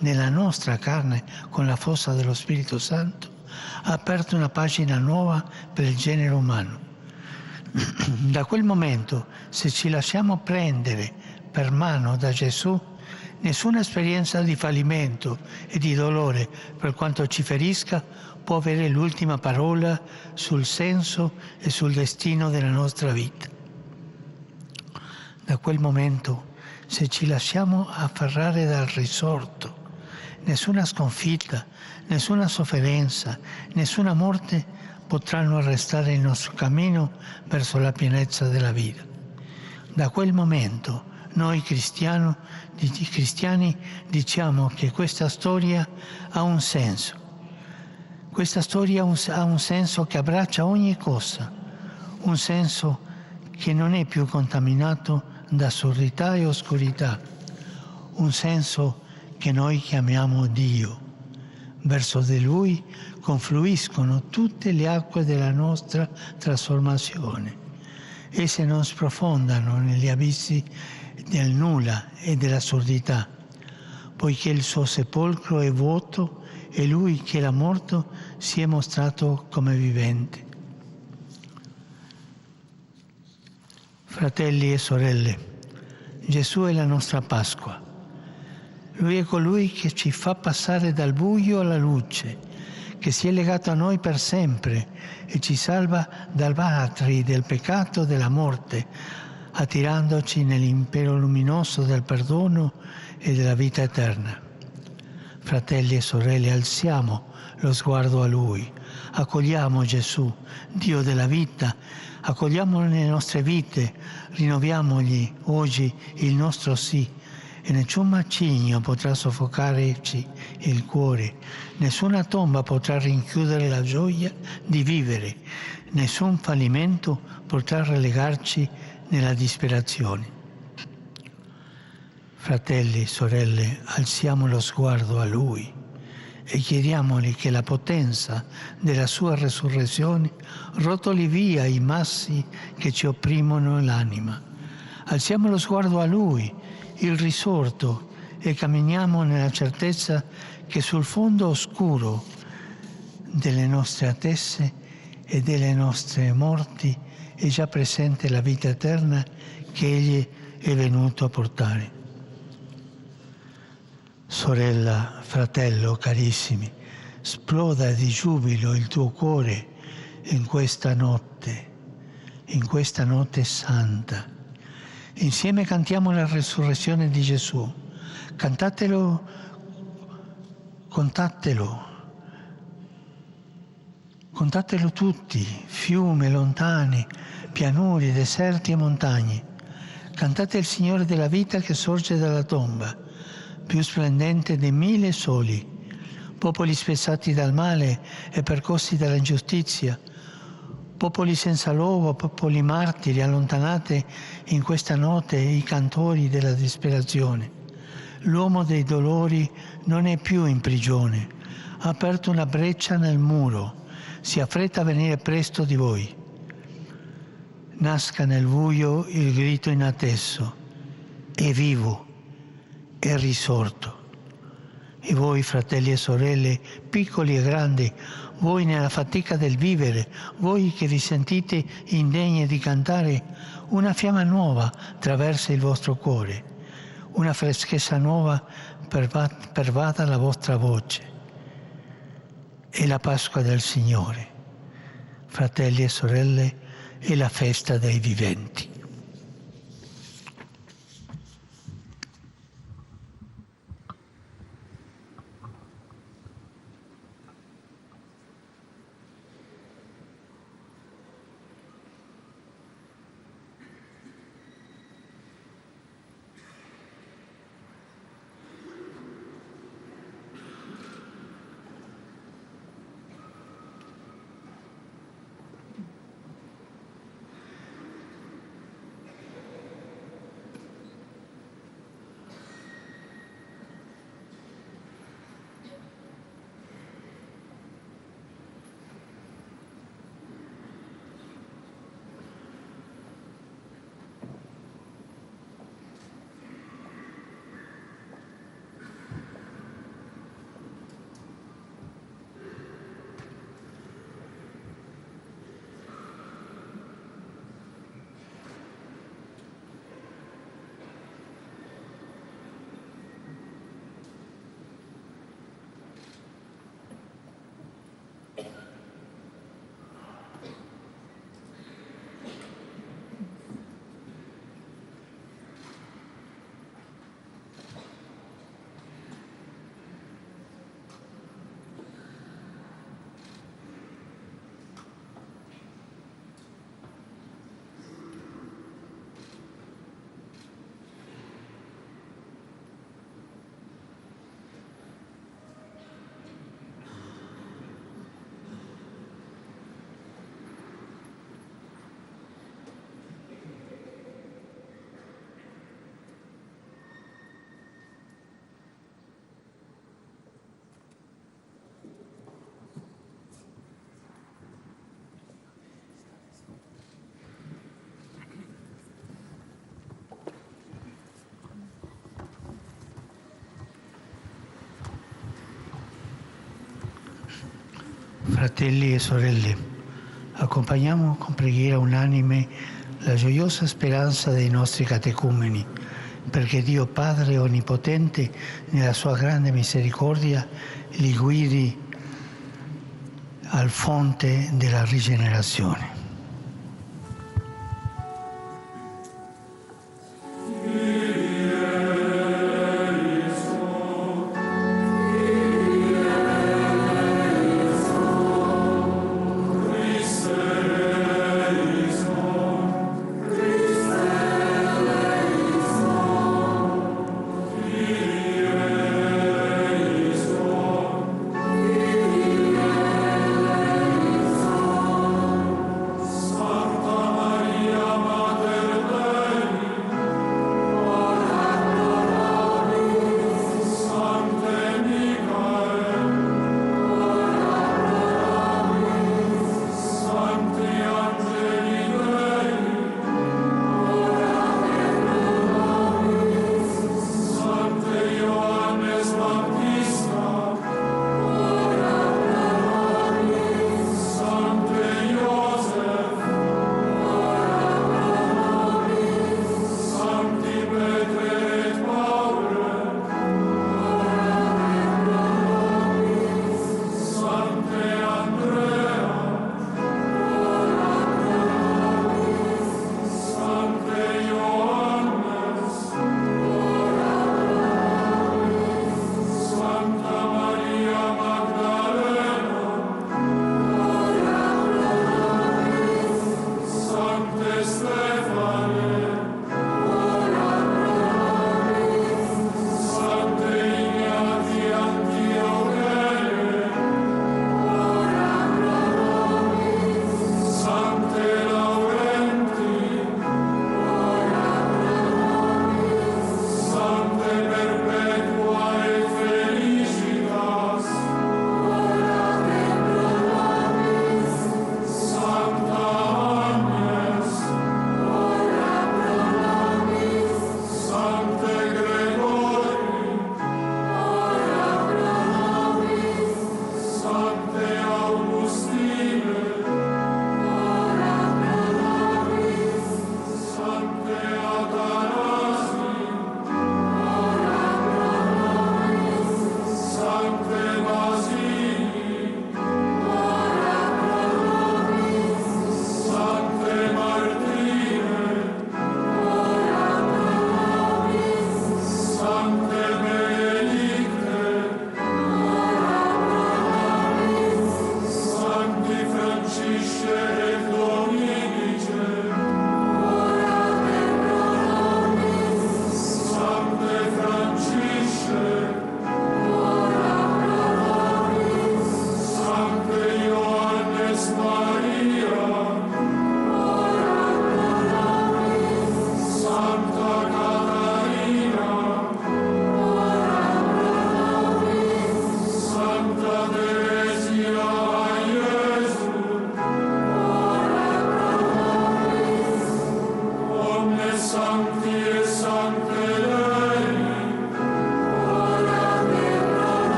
nella nostra carne con la forza dello Spirito Santo, ha aperto una pagina nuova per il genere umano. Da quel momento, se ci lasciamo prendere per mano da Gesù, nessuna esperienza di fallimento e di dolore, per quanto ci ferisca, può avere l'ultima parola sul senso e sul destino della nostra vita. Da quel momento, se ci lasciamo afferrare dal risorto, Nessuna sconfitta, nessuna sofferenza, nessuna morte potranno arrestare il nostro cammino verso la pienezza della vita. Da quel momento noi cristiani diciamo che questa storia ha un senso. Questa storia ha un senso che abbraccia ogni cosa, un senso che non è più contaminato da assurdità e oscurità, un senso che noi chiamiamo Dio. Verso di Lui confluiscono tutte le acque della nostra trasformazione. Esse non sprofondano negli abissi del nulla e dell'assurdità, poiché il suo sepolcro è vuoto e Lui che era morto si è mostrato come vivente. Fratelli e sorelle, Gesù è la nostra Pasqua. Lui è colui che ci fa passare dal buio alla luce, che si è legato a noi per sempre e ci salva dal baratri del peccato e della morte, attirandoci nell'impero luminoso del perdono e della vita eterna. Fratelli e sorelle, alziamo lo sguardo a Lui, accogliamo Gesù, Dio della vita, accogliamolo nelle nostre vite, rinnoviamogli oggi il nostro sì, e nessun macigno potrà soffocarci il cuore, nessuna tomba potrà rinchiudere la gioia di vivere, nessun fallimento potrà relegarci nella disperazione. Fratelli, sorelle, alziamo lo sguardo a Lui e chiediamogli che la potenza della sua resurrezione rotoli via i massi che ci opprimono l'anima. Alziamo lo sguardo a Lui, il risorto, e camminiamo nella certezza che sul fondo oscuro delle nostre attese e delle nostre morti è già presente la vita eterna che Egli è venuto a portare. Sorella, fratello, carissimi, esploda di giubilo il tuo cuore in questa notte santa. Insieme cantiamo la resurrezione di Gesù. Cantatelo, contatelo tutti, fiumi lontani, pianure, deserti e montagne. Cantate il Signore della vita che sorge dalla tomba, più splendente di 1000 soli, popoli spezzati dal male e percossi dall'ingiustizia, popoli senza luogo, popoli martiri, allontanate in questa notte i cantori della disperazione. L'uomo dei dolori non è più in prigione, ha aperto una breccia nel muro, si affretta a venire presto di voi. Nasca nel buio il grido inatteso, è vivo, è risorto. E voi, fratelli e sorelle, piccoli e grandi, voi nella fatica del vivere, voi che vi sentite indegni di cantare, una fiamma nuova attraversa il vostro cuore, una freschezza nuova pervada la vostra voce. È la Pasqua del Signore. Fratelli e sorelle, è la festa dei viventi. Fratelli e sorelle, accompagniamo con preghiera unanime la gioiosa speranza dei nostri catecumeni, perché Dio Padre Onnipotente, nella sua grande misericordia, li guidi al fonte della rigenerazione.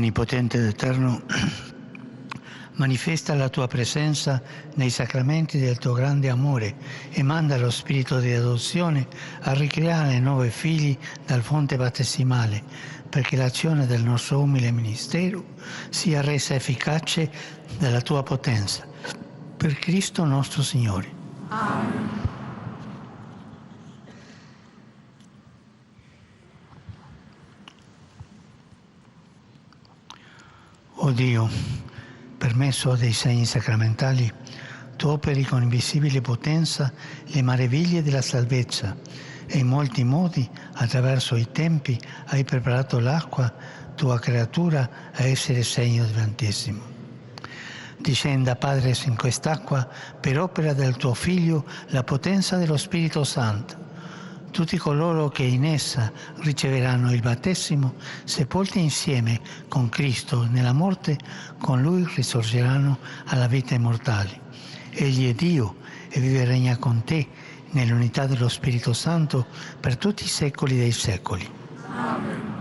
Onnipotente ed eterno, manifesta la tua presenza nei sacramenti del tuo grande amore e manda lo spirito di adozione a ricreare nuovi figli dal fonte battesimale, perché l'azione del nostro umile ministero sia resa efficace dalla tua potenza. Per Cristo nostro Signore. Amen. O Dio, per mezzo dei segni sacramentali, tu operi con invisibile potenza le meraviglie della salvezza e in molti modi, attraverso i tempi, hai preparato l'acqua, tua creatura, a essere segno vivantissimo. Discenda, Padre, in quest'acqua, per opera del tuo Figlio, la potenza dello Spirito Santo. Tutti coloro che in essa riceveranno il battesimo, sepolti insieme con Cristo nella morte, con Lui risorgeranno alla vita immortale. Egli è Dio e vive e regna con te nell'unità dello Spirito Santo per tutti i secoli dei secoli. Amen.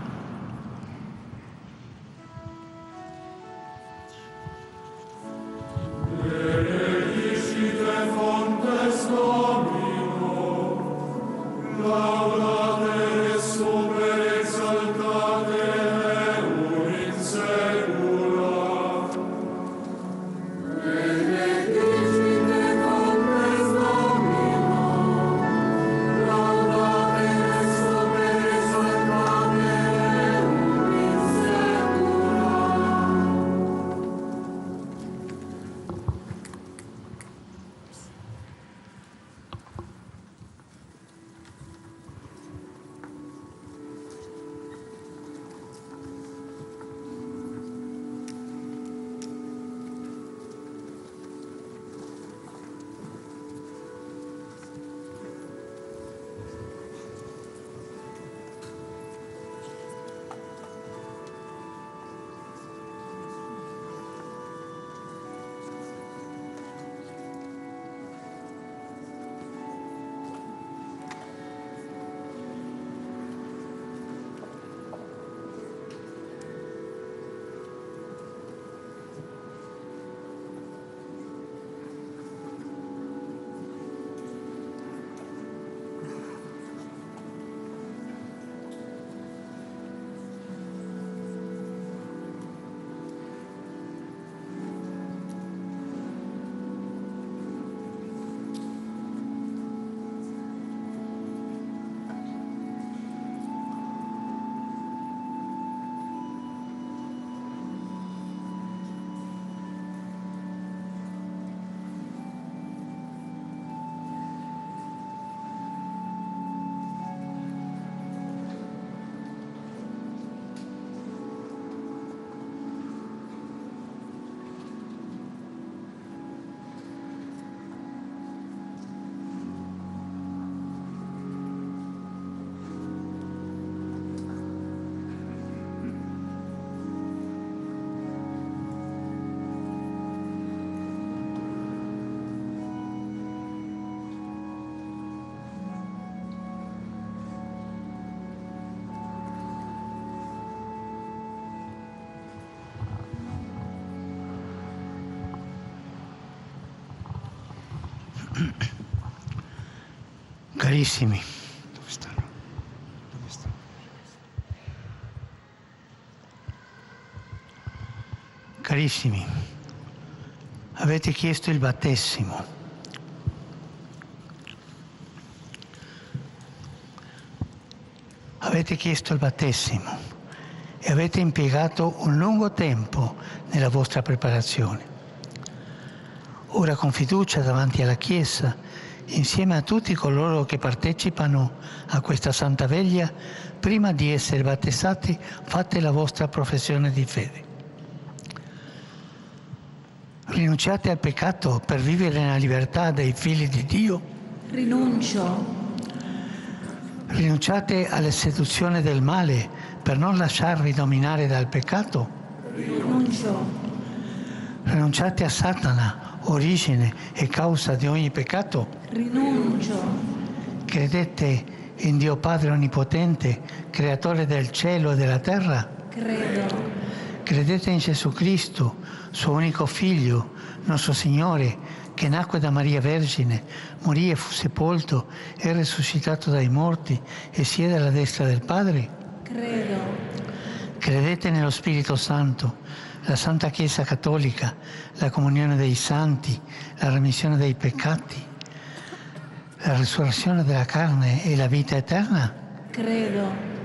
Carissimi, carissimi, avete chiesto il battesimo. Avete chiesto il battesimo e avete impiegato un lungo tempo nella vostra preparazione. Ora con fiducia davanti alla Chiesa, insieme a tutti coloro che partecipano a questa Santa Veglia, prima di essere battezzati, fate la vostra professione di fede. Rinunciate al peccato per vivere nella libertà dei figli di Dio. Rinuncio. Rinunciate alle seduzioni del male per non lasciarvi dominare dal peccato. Rinuncio. Rinunciate a Satana, origine e causa di ogni peccato. Rinuncio. Credete in Dio Padre Onnipotente, Creatore del cielo e della terra? Credo. Credete in Gesù Cristo, suo unico Figlio, nostro Signore, che nacque da Maria Vergine, morì e fu sepolto, è risuscitato dai morti e siede alla destra del Padre? Credo. Credete nello Spirito Santo, la Santa Chiesa Cattolica, la comunione dei santi, la remissione dei peccati, la risurrezione della carne e la vita eterna? Credo.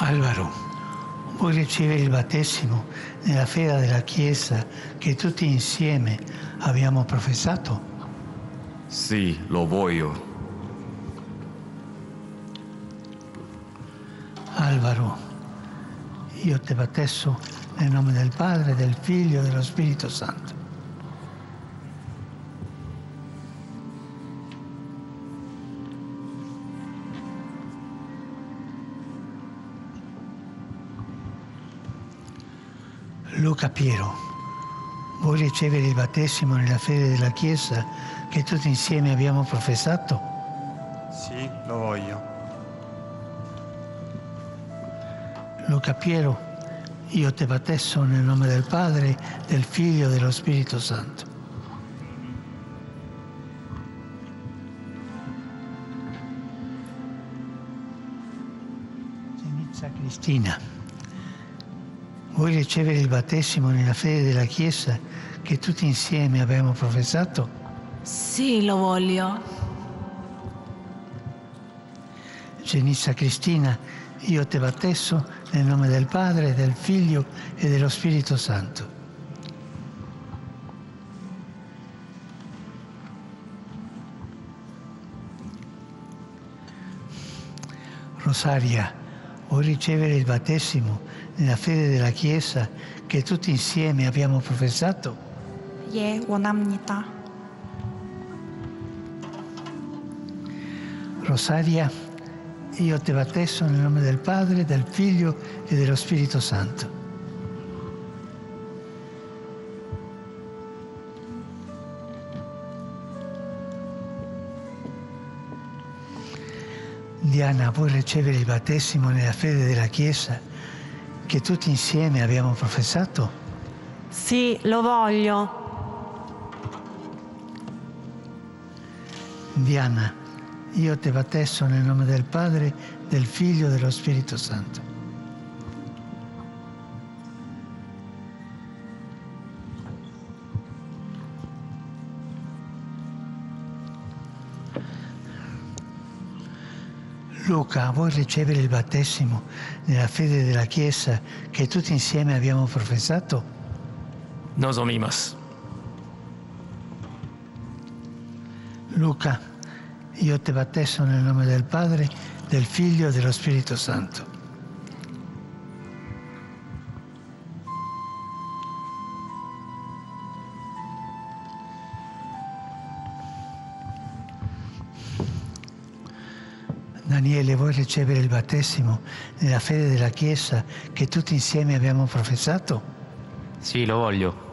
Alvaro, vuoi ricevere il battesimo nella fede della Chiesa che tutti insieme abbiamo professato? Sì, lo voglio. Alvaro, io ti battesso nel nome del Padre, del Figlio e dello Spirito Santo. Luca Piero, vuoi ricevere il battesimo nella fede della Chiesa che tutti insieme abbiamo professato? Sì, lo voglio. Luca Piero, io ti battesso nel nome del Padre, del Figlio e dello Spirito Santo. Genizia Cristina, vuoi ricevere il battesimo nella fede della Chiesa che tutti insieme abbiamo professato? Sì, lo voglio. Genizia Cristina, io ti battesso nel nome del Padre, del Figlio e dello Spirito Santo. Rosaria, vuoi ricevere il battesimo nella fede della Chiesa che tutti insieme abbiamo professato? 예, 원합니다. Rosaria, io ti battesso nel nome del Padre, del Figlio e dello Spirito Santo. Diana, vuoi ricevere il battesimo nella fede della Chiesa che tutti insieme abbiamo professato? Sì, lo voglio. Diana, io ti battesso nel nome del Padre, del Figlio e dello Spirito Santo. Luca, vuoi ricevere il battesimo nella fede della Chiesa che tutti insieme abbiamo professato? 望みます。 Luca, io ti battesso nel nome del Padre, del Figlio e dello Spirito Santo. Daniele, vuoi ricevere il battesimo nella fede della Chiesa che tutti insieme abbiamo professato? Sì, lo voglio.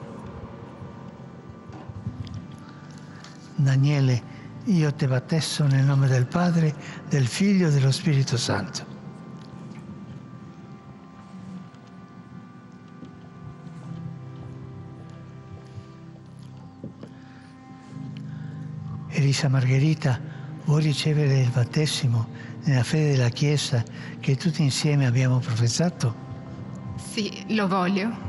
Daniele, io ti battesso nel nome del Padre, del Figlio e dello Spirito Santo. Elisa Margherita, vuoi ricevere il battesimo nella fede della Chiesa che tutti insieme abbiamo professato? Sì, lo voglio.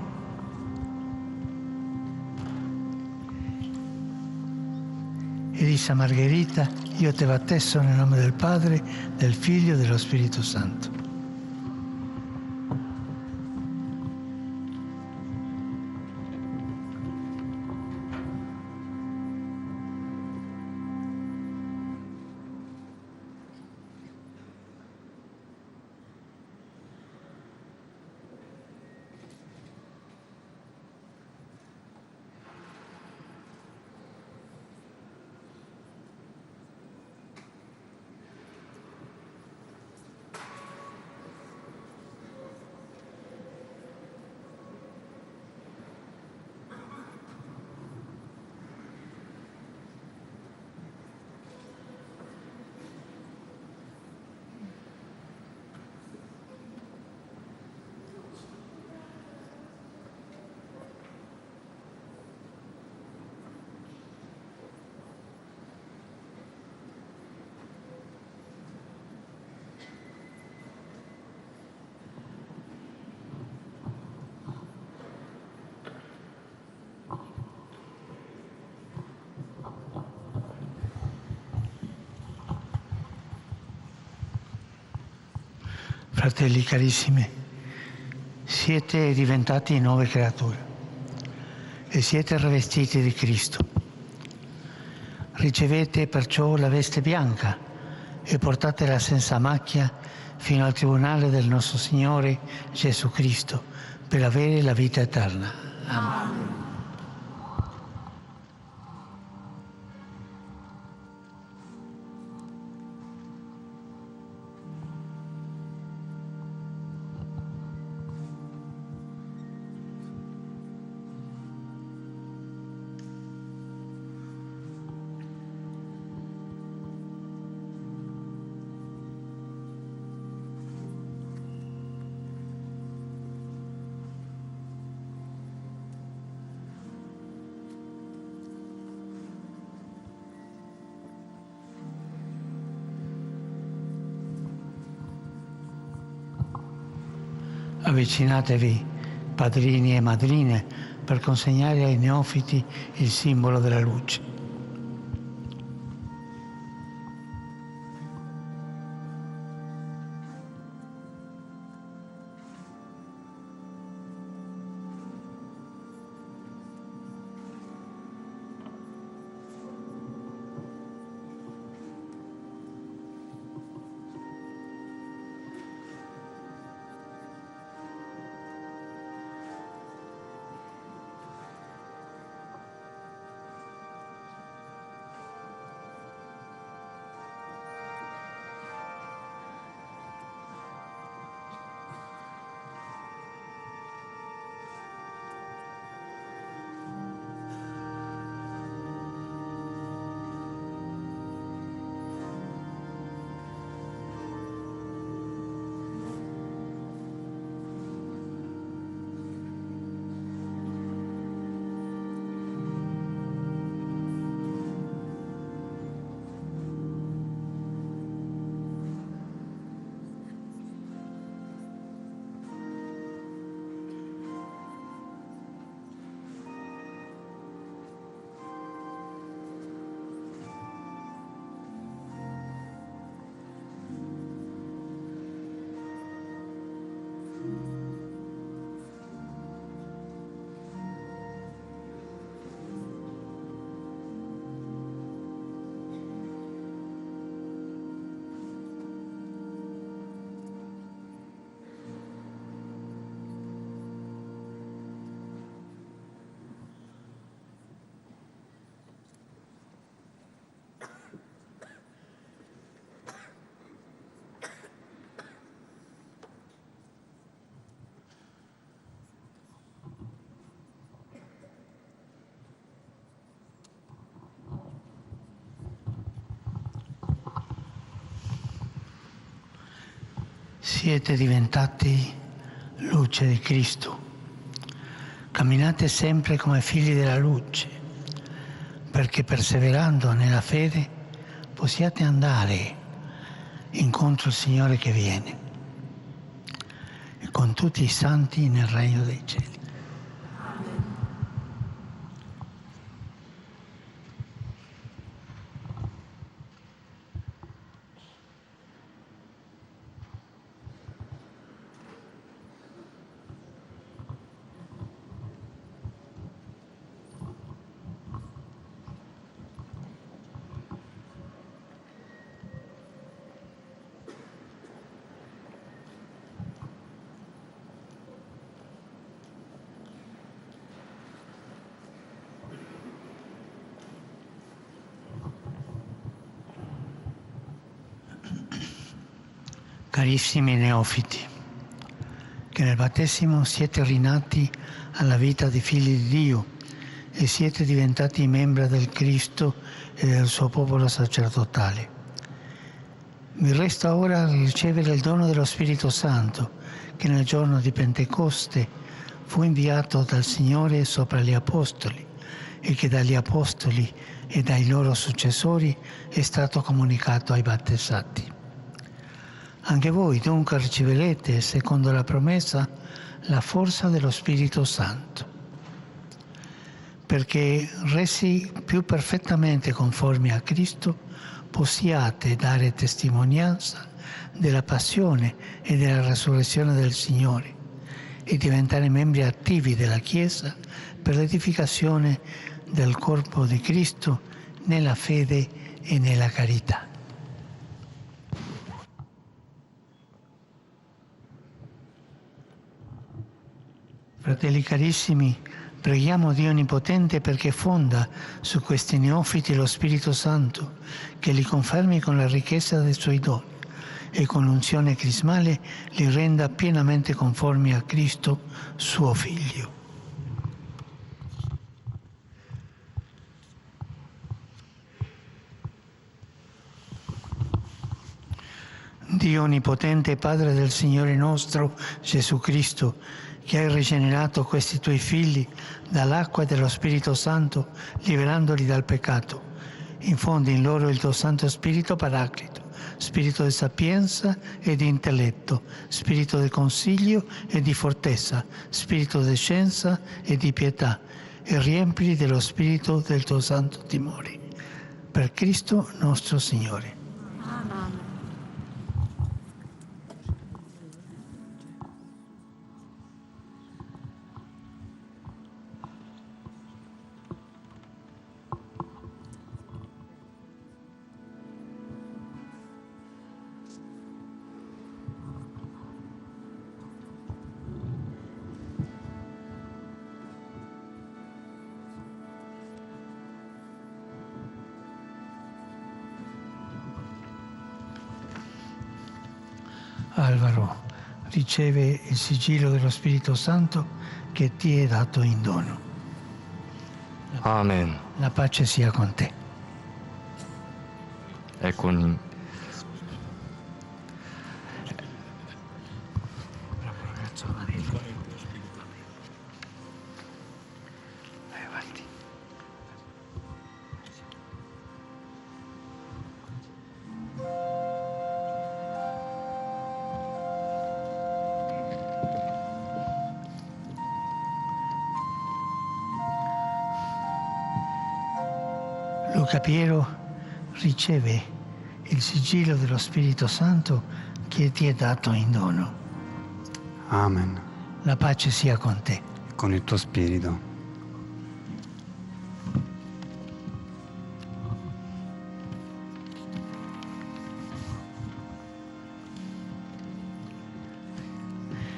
Elisa Margherita, io te battesso nel nome del Padre, del Figlio e dello Spirito Santo. Fratelli carissimi, siete diventati nuove creature e siete rivestiti di Cristo. Ricevete perciò la veste bianca e portatela senza macchia fino al tribunale del nostro Signore Gesù Cristo per avere la vita eterna. Amen. Avvicinatevi, padrini e madrine, per consegnare ai neofiti il simbolo della luce. Siete diventati luce di Cristo. Camminate sempre come figli della luce, perché perseverando nella fede possiate andare incontro al Signore che viene e con tutti i santi nel regno dei cieli. Carissimi neofiti, che nel battesimo siete rinati alla vita di figli di Dio e siete diventati membri del Cristo e del suo popolo sacerdotale. Vi resta ora ricevere il dono dello Spirito Santo, che nel giorno di Pentecoste fu inviato dal Signore sopra gli Apostoli e che dagli Apostoli e dai loro successori è stato comunicato ai battezzati. Anche voi dunque riceverete, secondo la promessa, la forza dello Spirito Santo, perché resi più perfettamente conformi a Cristo, possiate dare testimonianza della passione e della resurrezione del Signore e diventare membri attivi della Chiesa per l'edificazione del corpo di Cristo nella fede e nella carità. Fratelli carissimi, preghiamo Dio Onnipotente perché fonda su questi neofiti lo Spirito Santo, che li confermi con la ricchezza dei suoi doni e con l'unzione crismale li renda pienamente conformi a Cristo, suo Figlio. Dio Onnipotente, Padre del Signore nostro Gesù Cristo, che hai rigenerato questi tuoi figli dall'acqua e dallo Spirito Santo, liberandoli dal peccato, infondi in loro il tuo Santo Spirito Paraclito, Spirito di sapienza e di intelletto, Spirito di consiglio e di fortezza, Spirito di scienza e di pietà, e riempili dello Spirito del tuo santo timore. Per Cristo nostro Signore. Alvaro riceve il sigillo dello Spirito Santo che ti è dato in dono. Amen. La pace sia con te. E con Luca Piero riceve il sigillo dello Spirito Santo che ti è dato in dono. Amen. La pace sia con te. E con il tuo spirito.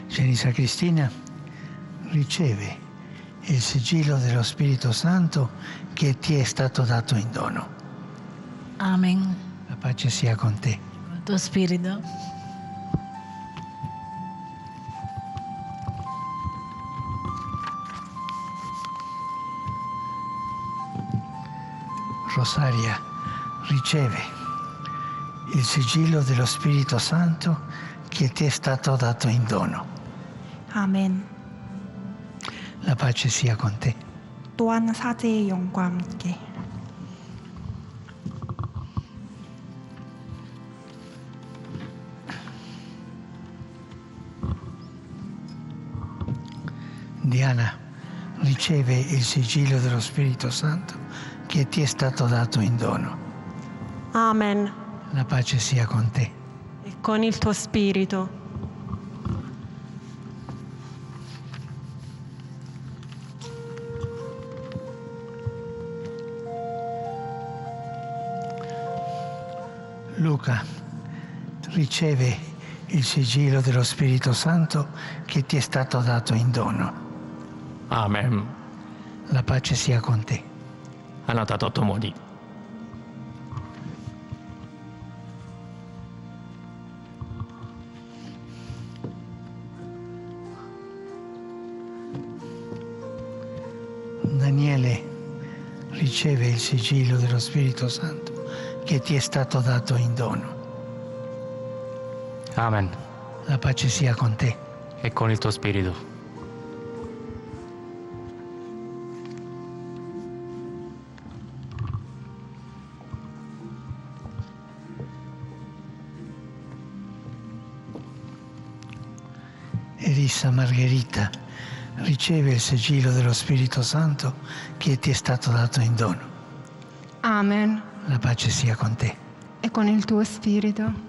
Genisa Cristina riceve il sigillo dello Spirito Santo che ti è stato dato in dono. Amen. La pace sia con te. Con il tuo spirito. Rosaria riceve il sigillo dello Spirito Santo che ti è stato dato in dono. 아멘. La pace sia con te. 또한 사제의 영과 함께 Diana riceve il sigillo dello Spirito Santo che ti è stato dato in dono. Amen. La pace sia con te. E con il tuo spirito. Luca riceve il sigillo dello Spirito Santo che ti è stato dato in dono. Amen. La pace sia con te. あなたと共に。Daniele riceve il sigillo dello Spirito Santo che ti è stato dato in dono. Amen. La pace sia con te. E con il tuo spirito. Elisa Margherita riceve il sigillo dello Spirito Santo che ti è stato dato in dono. Amen. La pace sia con te. E con il tuo spirito.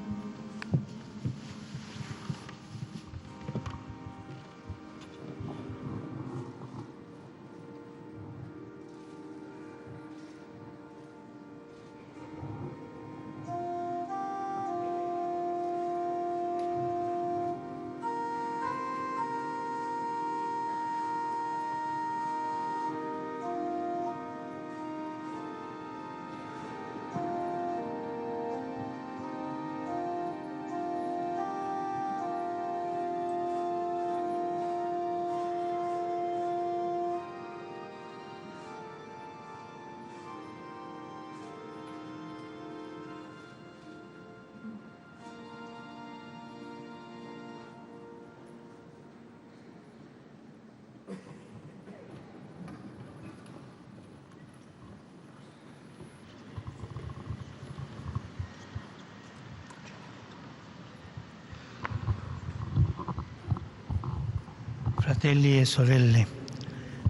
Fratelli e sorelle,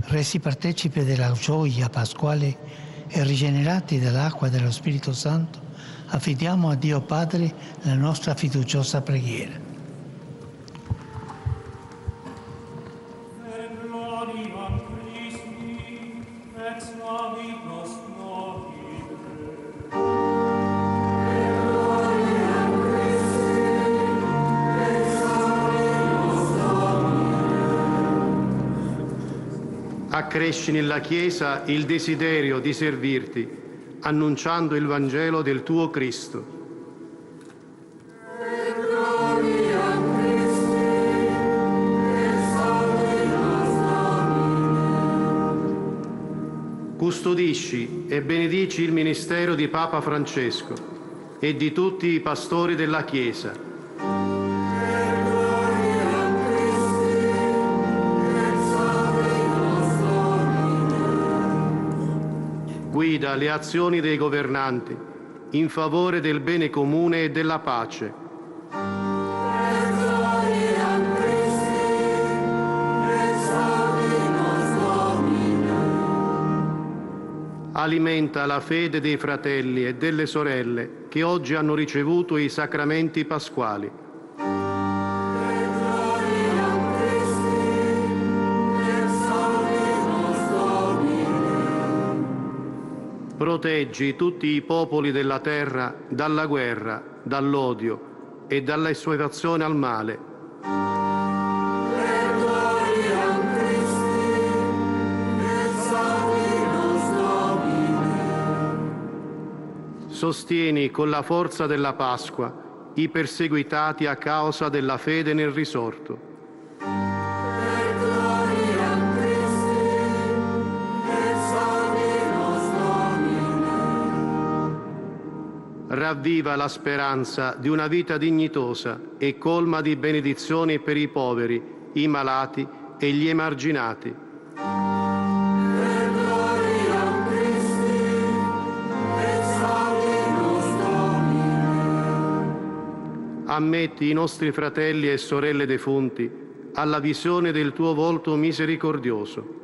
resi partecipi della gioia pasquale e rigenerati dall'acqua dello Spirito Santo, affidiamo a Dio Padre la nostra fiduciosa preghiera. Accresci nella Chiesa il desiderio di servirti, annunciando il Vangelo del tuo Cristo. Custodisci e benedici il ministero di Papa Francesco e di tutti i pastori della Chiesa. Guida le azioni dei governanti in favore del bene comune e della pace. Alimenta la fede dei fratelli e delle sorelle che oggi hanno ricevuto i sacramenti pasquali. Proteggi tutti i popoli della terra dalla guerra, dall'odio e dall'esortazione al male. Sostieni con la forza della Pasqua i perseguitati a causa della fede nel risorto. Ravviva la speranza di una vita dignitosa e colma di benedizioni per i poveri, i malati e gli emarginati. Ammetti i nostri fratelli e sorelle defunti alla visione del tuo volto misericordioso.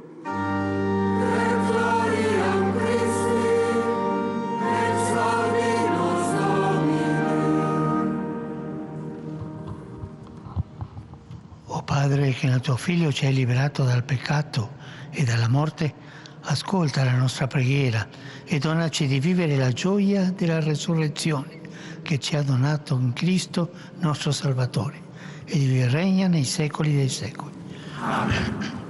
O Padre, che nel tuo Figlio ci hai liberato dal peccato e dalla morte, ascolta la nostra preghiera e donaci di vivere la gioia della resurrezione che ci ha donato in Cristo nostro Salvatore, e vive e regna nei secoli dei secoli. Amen.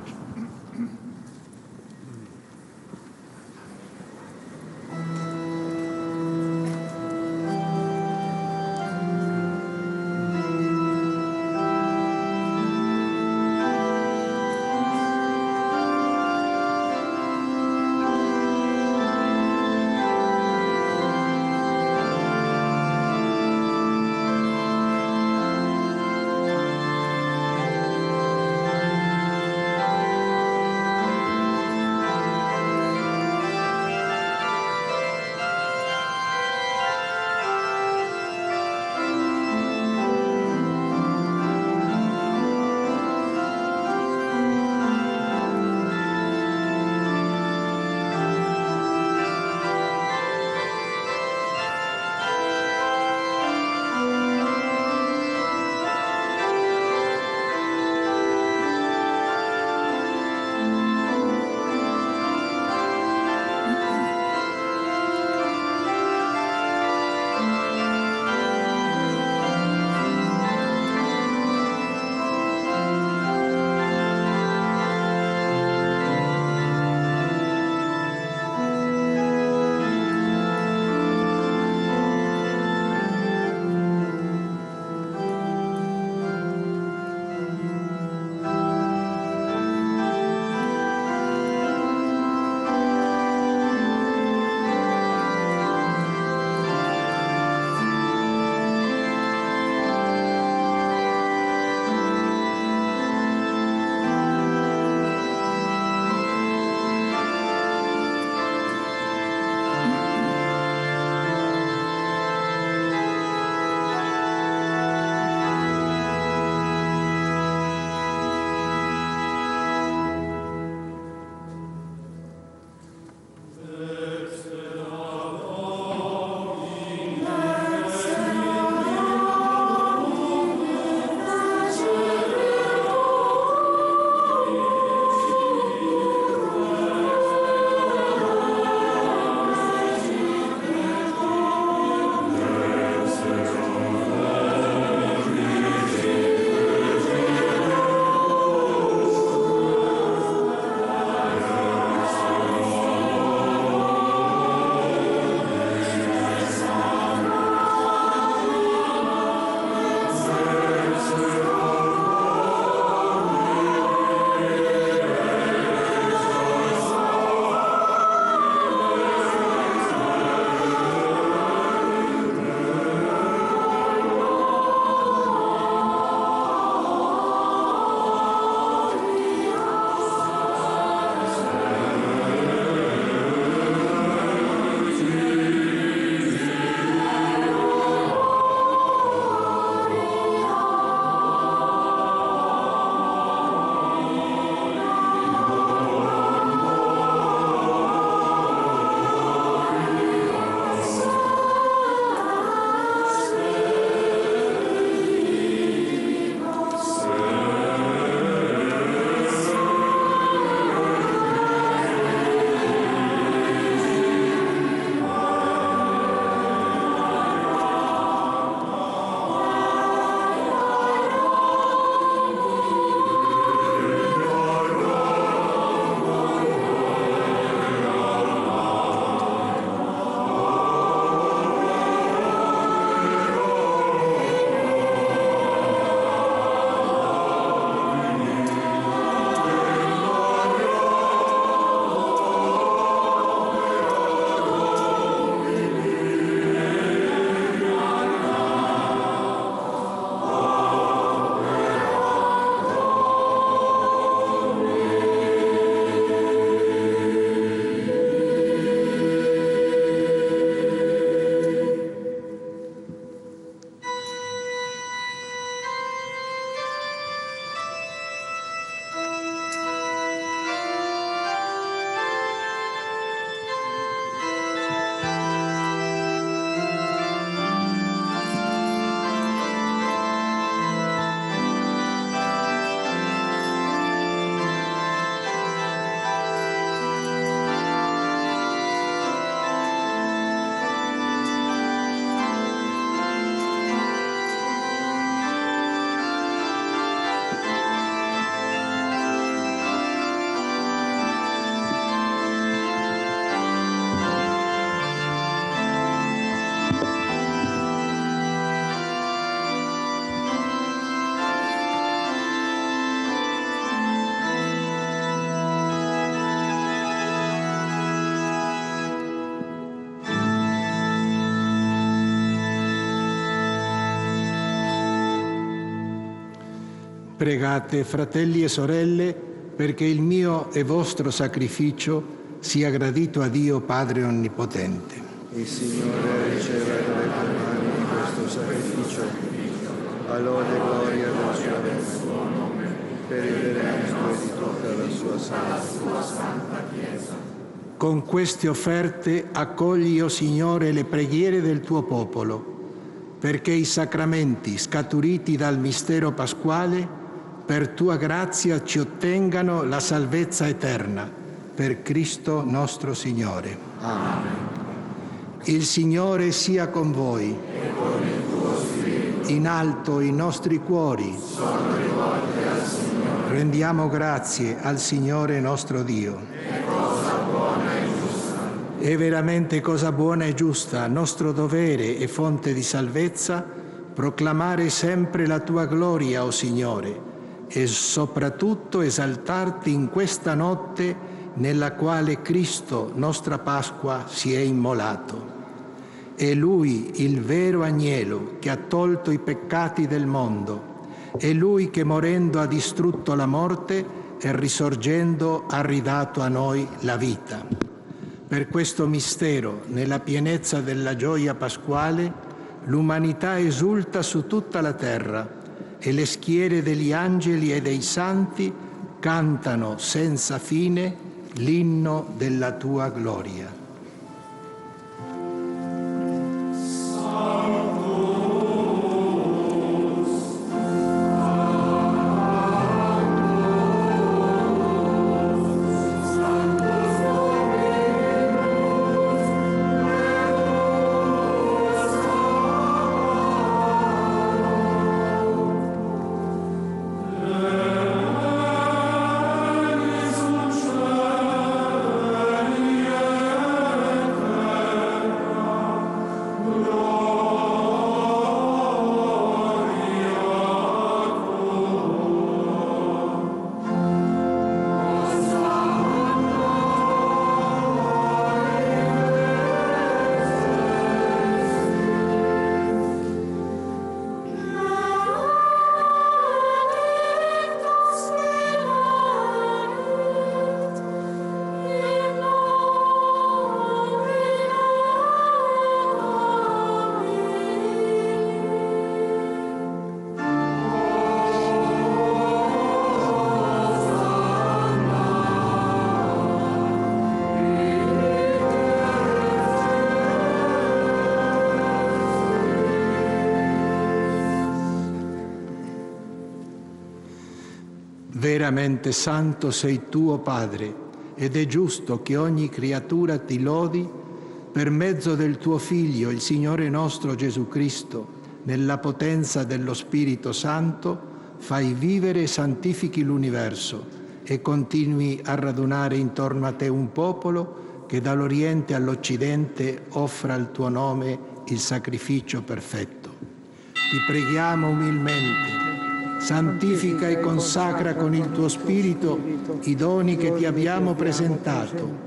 Pregate, fratelli e sorelle, perché il mio e vostro sacrificio sia gradito a Dio Padre Onnipotente. Il Signore riceva dalle tue mani questo sacrificio, a lode e gloria del suo nome, per il benedetto di tutta la sua santa Chiesa. Con queste offerte accogli, o Signore, le preghiere del tuo popolo, perché i sacramenti scaturiti dal mistero pasquale, per tua grazia ci ottengano la salvezza eterna, per Cristo nostro Signore. Amen. Il Signore sia con voi. E con il tuo spirito. In alto i nostri cuori sono rivolti al Signore. Rendiamo grazie al Signore nostro Dio. È cosa buona e giusta. È veramente cosa buona e giusta, nostro dovere e fonte di salvezza, proclamare sempre la tua gloria, o Signore, e soprattutto esaltarti in questa notte nella quale Cristo, nostra Pasqua, si è immolato. È Lui il vero agnello che ha tolto i peccati del mondo. È Lui che morendo ha distrutto la morte e risorgendo ha ridato a noi la vita. Per questo mistero, nella pienezza della gioia pasquale, l'umanità esulta su tutta la terra e le schiere degli angeli e dei santi cantano senza fine l'inno della tua gloria. Veramente santo sei tu, o Padre, ed è giusto che ogni creatura ti lodi per mezzo del tuo Figlio, il Signore nostro Gesù Cristo, nella potenza dello Spirito Santo, fai vivere e santifichi l'universo e continui a radunare intorno a te un popolo che dall'Oriente all'Occidente offra al tuo nome il sacrificio perfetto. Ti preghiamo umilmente. Santifica e consacra con il tuo Spirito i doni che ti abbiamo presentato,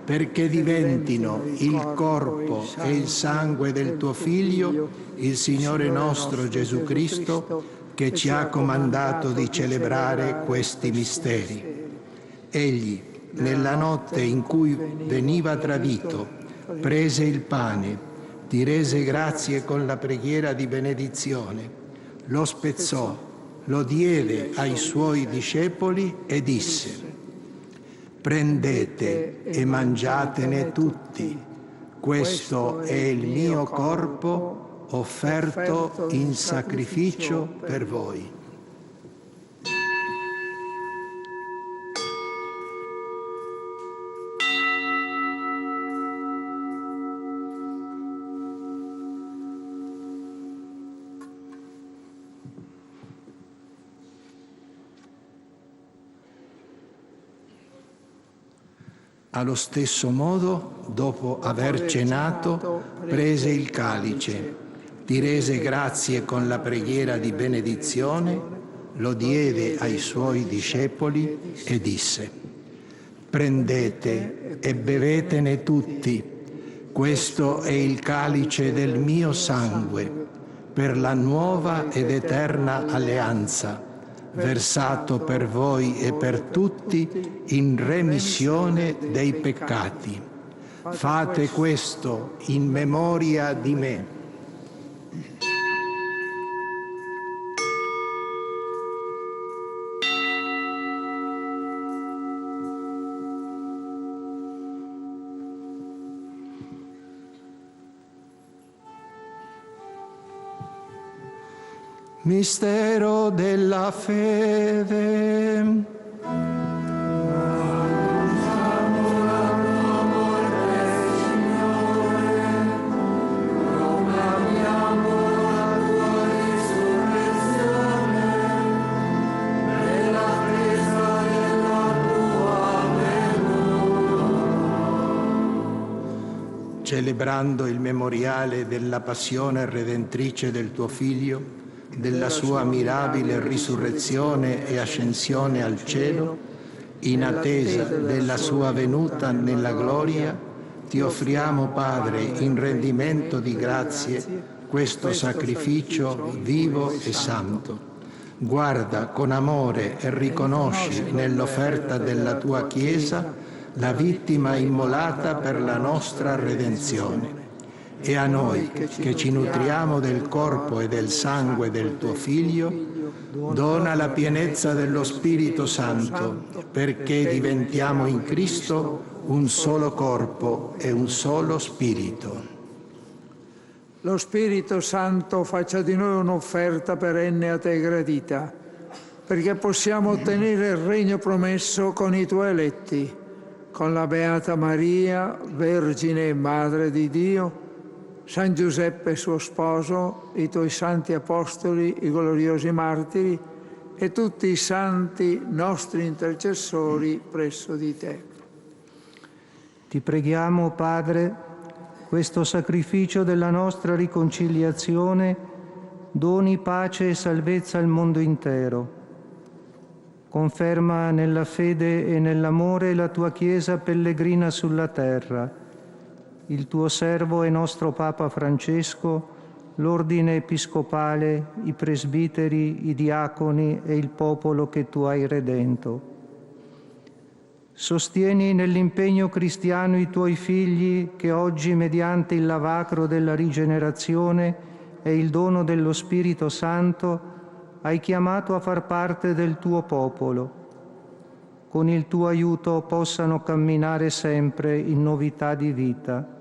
perché diventino il corpo e il sangue del tuo Figlio, il Signore nostro Gesù Cristo, che ci ha comandato di celebrare questi misteri. Egli, nella notte in cui veniva tradito, prese il pane, ti rese grazie con la preghiera di benedizione, lo spezzò, lo diede ai suoi discepoli e disse: prendete e mangiatene tutti, questo è il mio corpo offerto in sacrificio per voi. Allo stesso modo, dopo aver cenato, prese il calice, ti rese grazie con la preghiera di benedizione, lo diede ai suoi discepoli e disse: prendete e bevetene tutti, questo è il calice del mio sangue, per la nuova ed eterna alleanza, versato per voi e per tutti in remissione dei peccati. Fate questo in memoria di me. Mistero della fede. Celebrando il memoriale della passione redentrice del tuo Figlio, della sua mirabile risurrezione e ascensione al cielo, in attesa della sua venuta nella gloria, ti offriamo, Padre, in rendimento di grazie, questo sacrificio vivo e santo. Guarda con amore e riconosci nell'offerta della tua Chiesa la vittima immolata per la nostra redenzione. E a noi, che ci nutriamo del corpo e del sangue del tuo Figlio, dona la pienezza dello Spirito Santo, perché diventiamo in Cristo un solo corpo e un solo Spirito. Lo Spirito Santo faccia di noi un'offerta perenne a te gradita, perché possiamo ottenere il regno promesso con i tuoi eletti, con la Beata Maria, Vergine e Madre di Dio, San Giuseppe suo sposo, i tuoi santi apostoli, i gloriosi martiri e tutti i santi nostri intercessori presso di te. Ti preghiamo, Padre, questo sacrificio della nostra riconciliazione doni pace e salvezza al mondo intero. Conferma nella fede e nell'amore la tua Chiesa pellegrina sulla terra, il tuo servo e nostro Papa Francesco, l'ordine episcopale, i presbiteri, i diaconi e il popolo che tu hai redento. Sostieni nell'impegno cristiano i tuoi figli che oggi, mediante il lavacro della rigenerazione e il dono dello Spirito Santo, hai chiamato a far parte del tuo popolo. Con il tuo aiuto possano camminare sempre in novità di vita.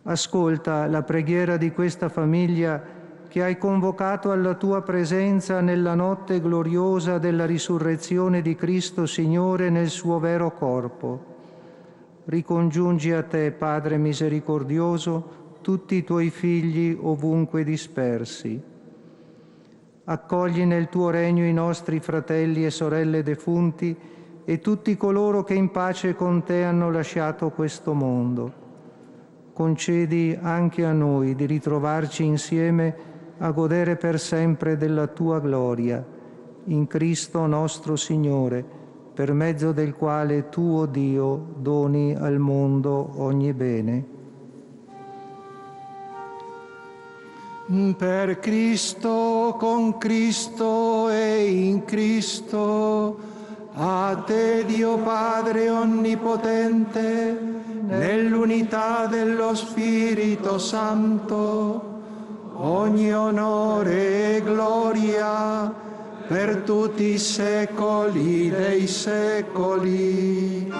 Ascolta la preghiera di questa famiglia che hai convocato alla tua presenza nella notte gloriosa della risurrezione di Cristo Signore nel suo vero corpo. Ricongiungi a te, Padre misericordioso, tutti i tuoi figli ovunque dispersi. Accogli nel tuo regno i nostri fratelli e sorelle defunti e tutti coloro che in pace con te hanno lasciato questo mondo. Concedi anche a noi di ritrovarci insieme a godere per sempre della tua gloria, in Cristo nostro Signore, per mezzo del quale tu, o Dio, doni al mondo ogni bene. Per Cristo, con Cristo e in Cristo, a te Dio Padre Onnipotente, nell'unità dello Spirito Santo, ogni onore e gloria per tutti i secoli dei secoli.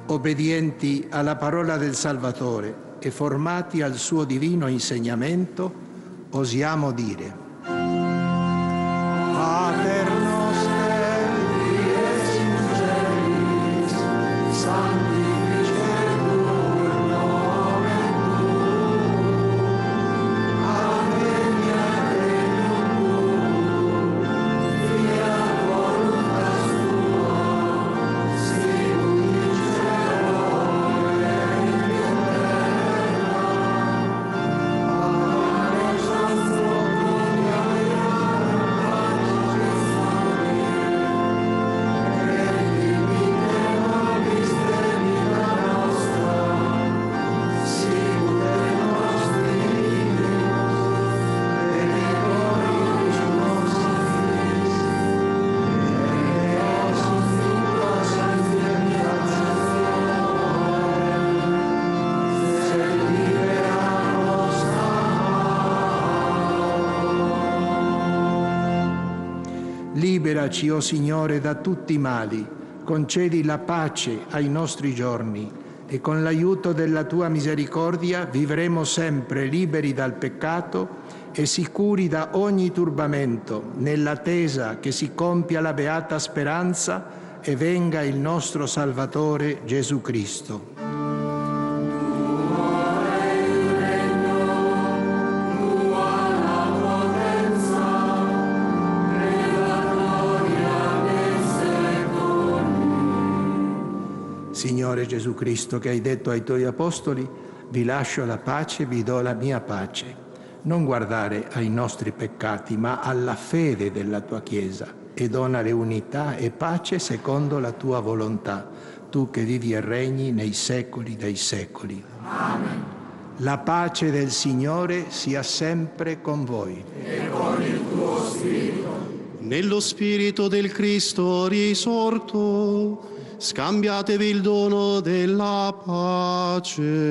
Obbedienti alla parola del Salvatore e formati al suo divino insegnamento, osiamo dire: Pater noster, qui es in celis, sanctificetur nomen tuum, adveniat regnum tuum, fiat voluntas tua, sicut in cielo liberaci, o Signore, da tutti i mali, concedi la pace ai nostri giorni e con l'aiuto della tua misericordia vivremo sempre liberi dal peccato e sicuri da ogni turbamento, nell'attesa che si compia la beata speranza e venga il nostro Salvatore Gesù Cristo. Signore Gesù Cristo, che hai detto ai tuoi apostoli, vi lascio la pace, vi do la mia pace. Non guardare ai nostri peccati, ma alla fede della tua Chiesa, e donale unità e pace secondo la tua volontà, tu che vivi e regni nei secoli dei secoli. Amen. La pace del Signore sia sempre con voi. E con il tuo spirito. Nello spirito del Cristo risorto, scambiatevi il dono della pace.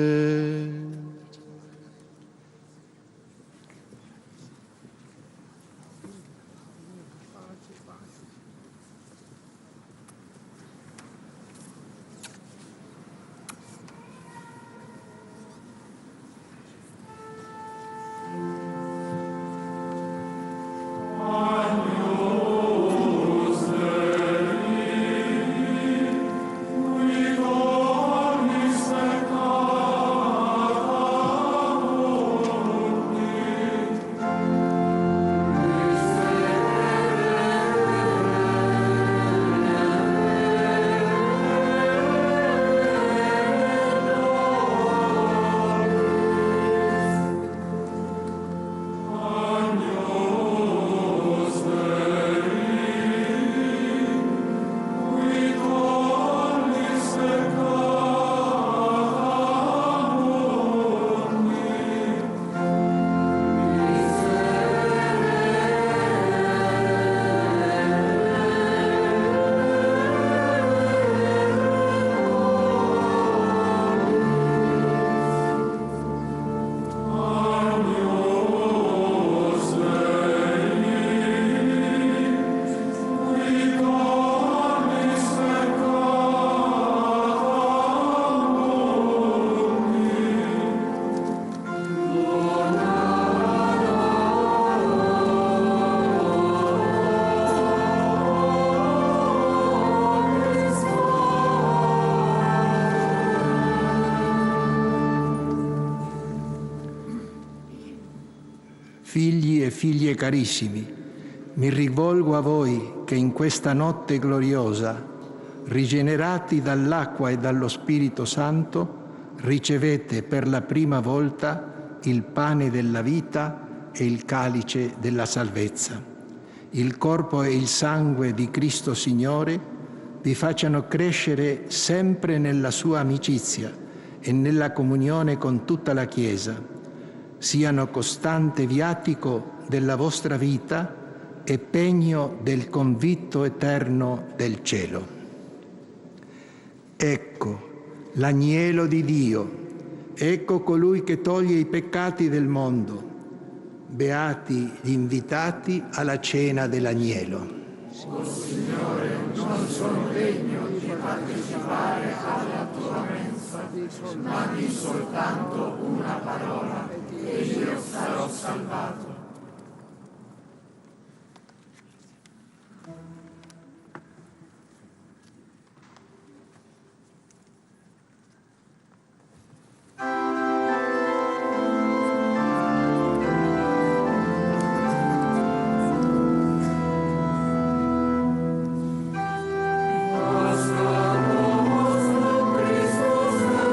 Figli e figlie carissimi, mi rivolgo a voi che in questa notte gloriosa, rigenerati dall'acqua e dallo Spirito Santo, ricevete per la prima volta il pane della vita e il calice della salvezza. Il corpo e il sangue di Cristo Signore vi facciano crescere sempre nella sua amicizia e nella comunione con tutta la Chiesa, siano costante viatico della vostra vita e pegno del convitto eterno del cielo. Ecco l'agnello di Dio, ecco colui che toglie i peccati del mondo. Beati gli invitati alla cena dell'agnello. O Signore, non sono degno di partecipare alla tua mensa, ma di soltanto una parola e io sarò salvato. Christus,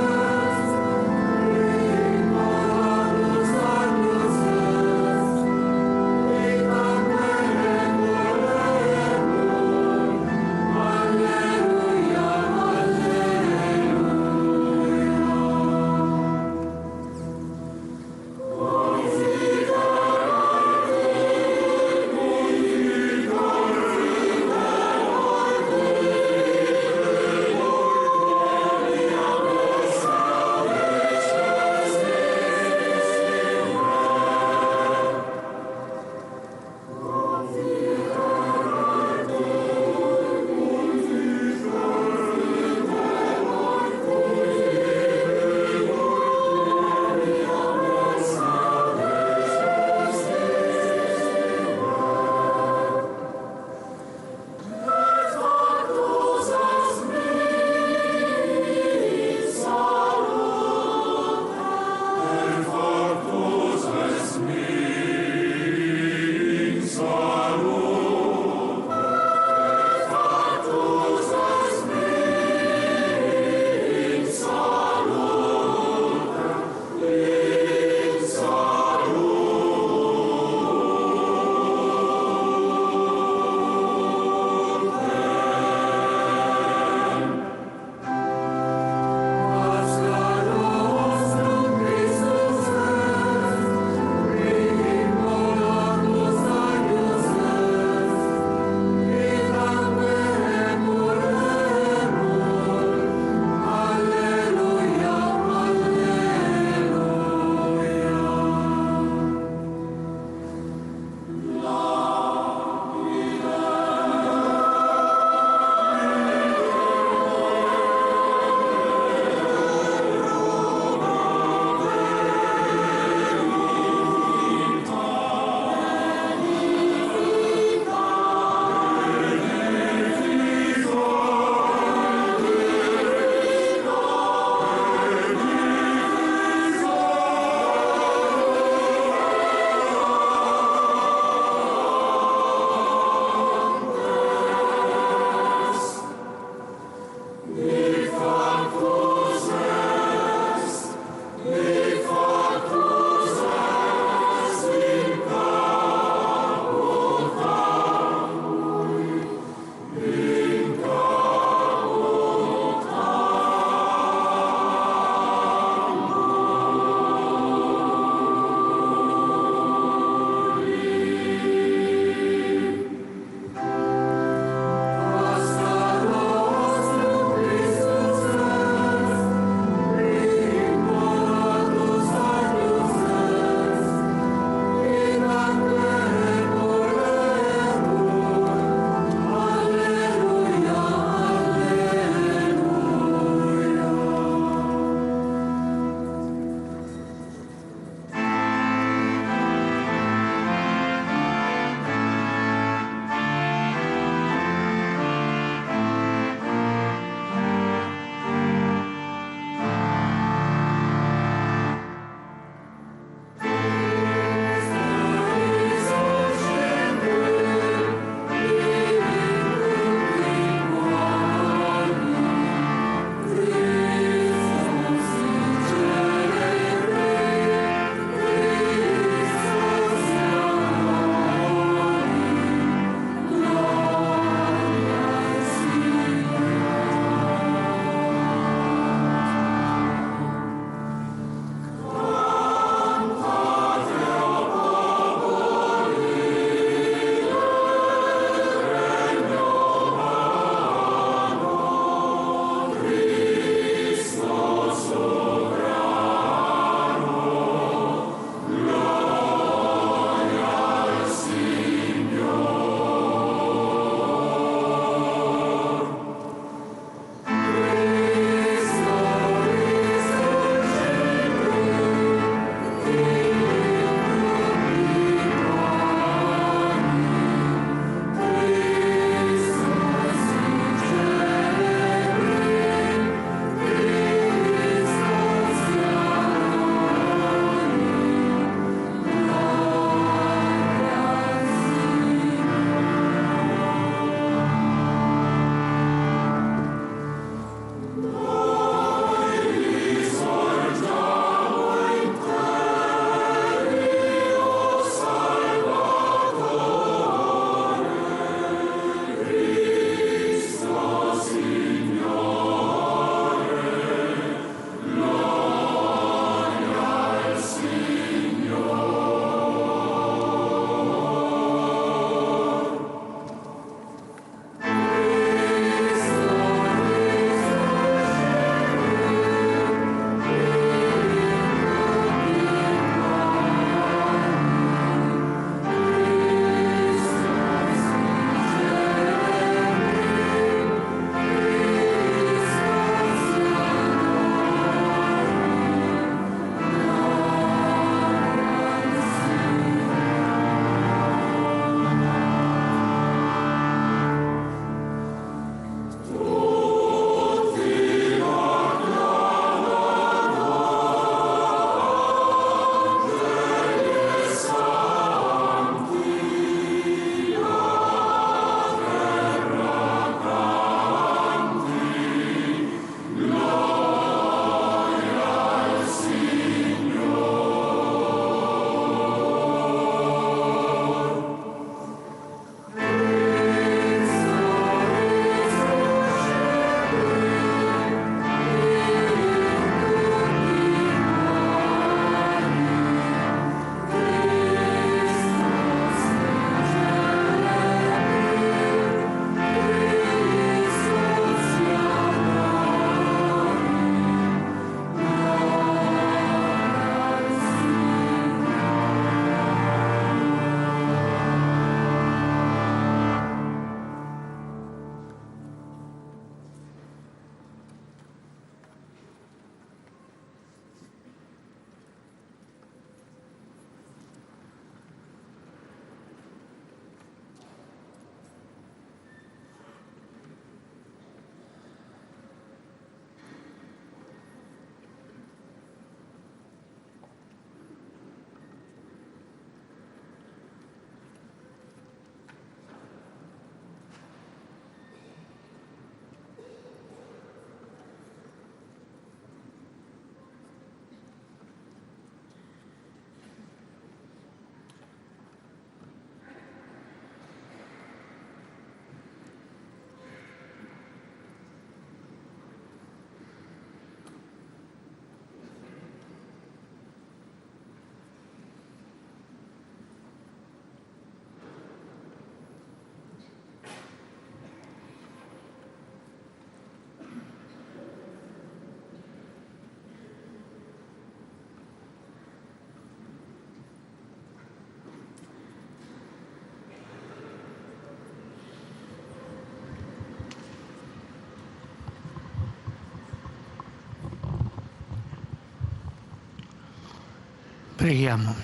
Preghiamo.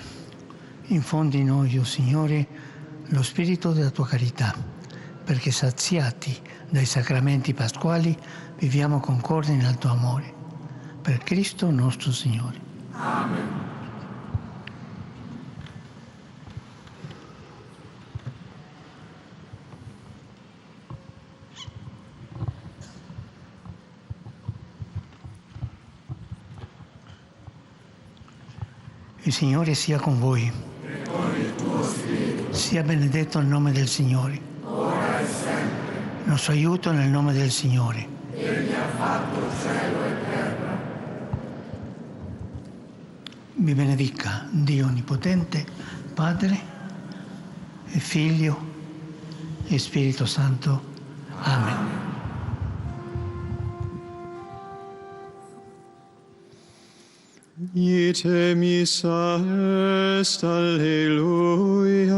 Infondi in noi, o Signore, lo spirito della tua carità, perché saziati dai sacramenti pasquali viviamo concordi nel tuo amore. Per Cristo nostro Signore. Amen. Il Signore sia con voi. E con il tuo spirito. Sia benedetto il nome del Signore. Ora e sempre. Nostro aiuto nel nome del Signore. Egli ha fatto cielo e terra. Vi benedica Dio Onnipotente, Padre e Figlio e Spirito Santo. Amen. Ite missa est, alleluia,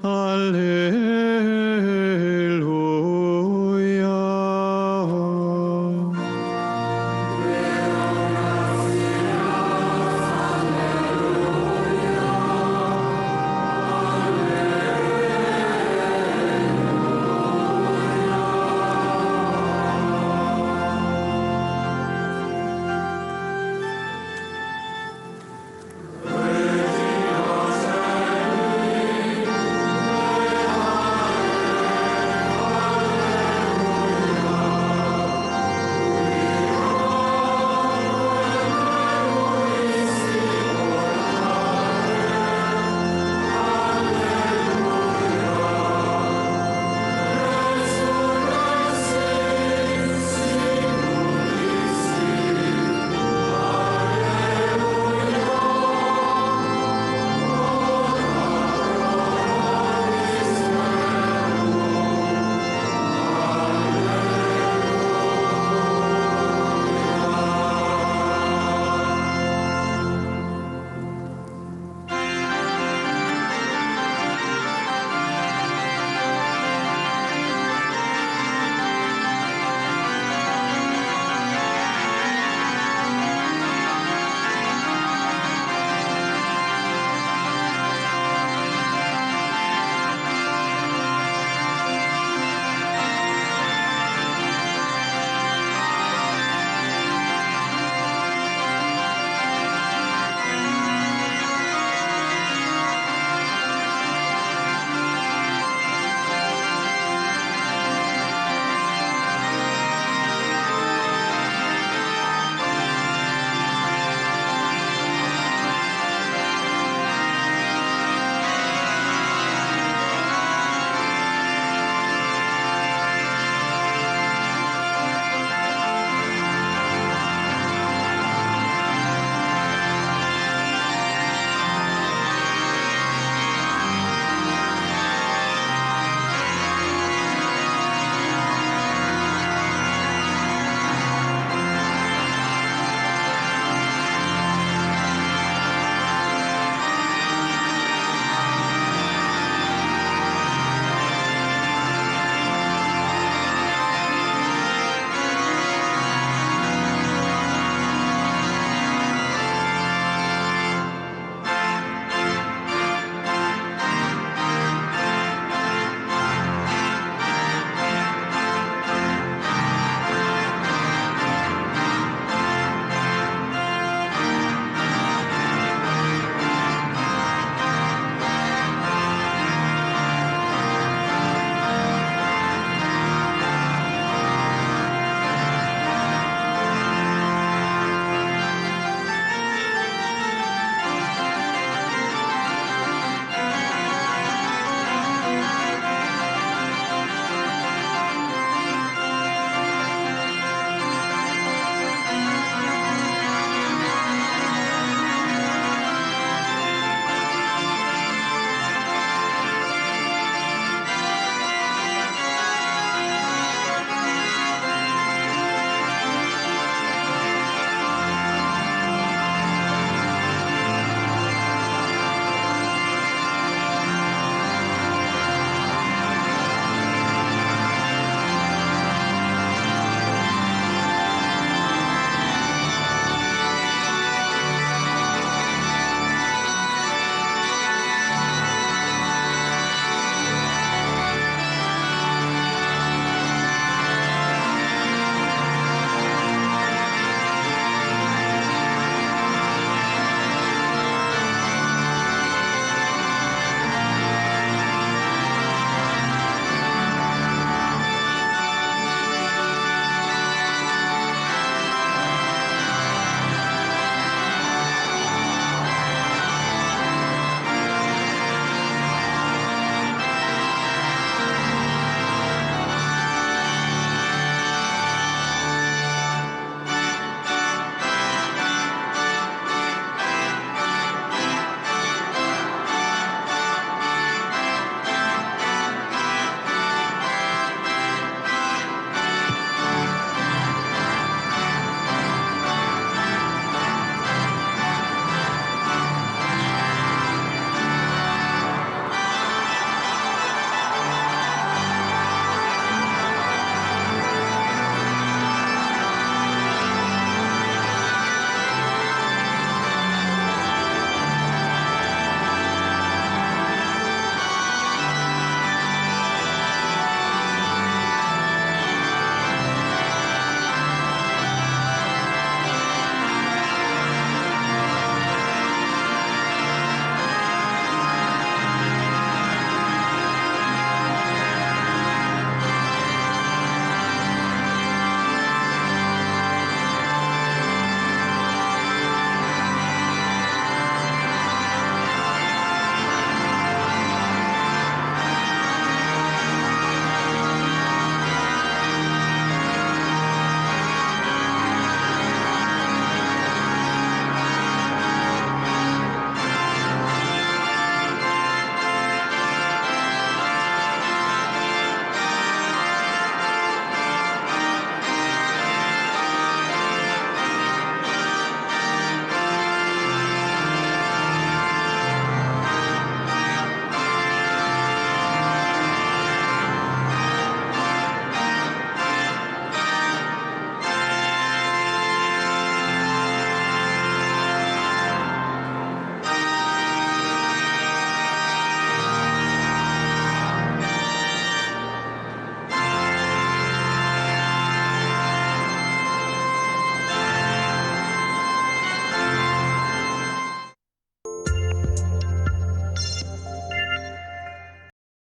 alleluia.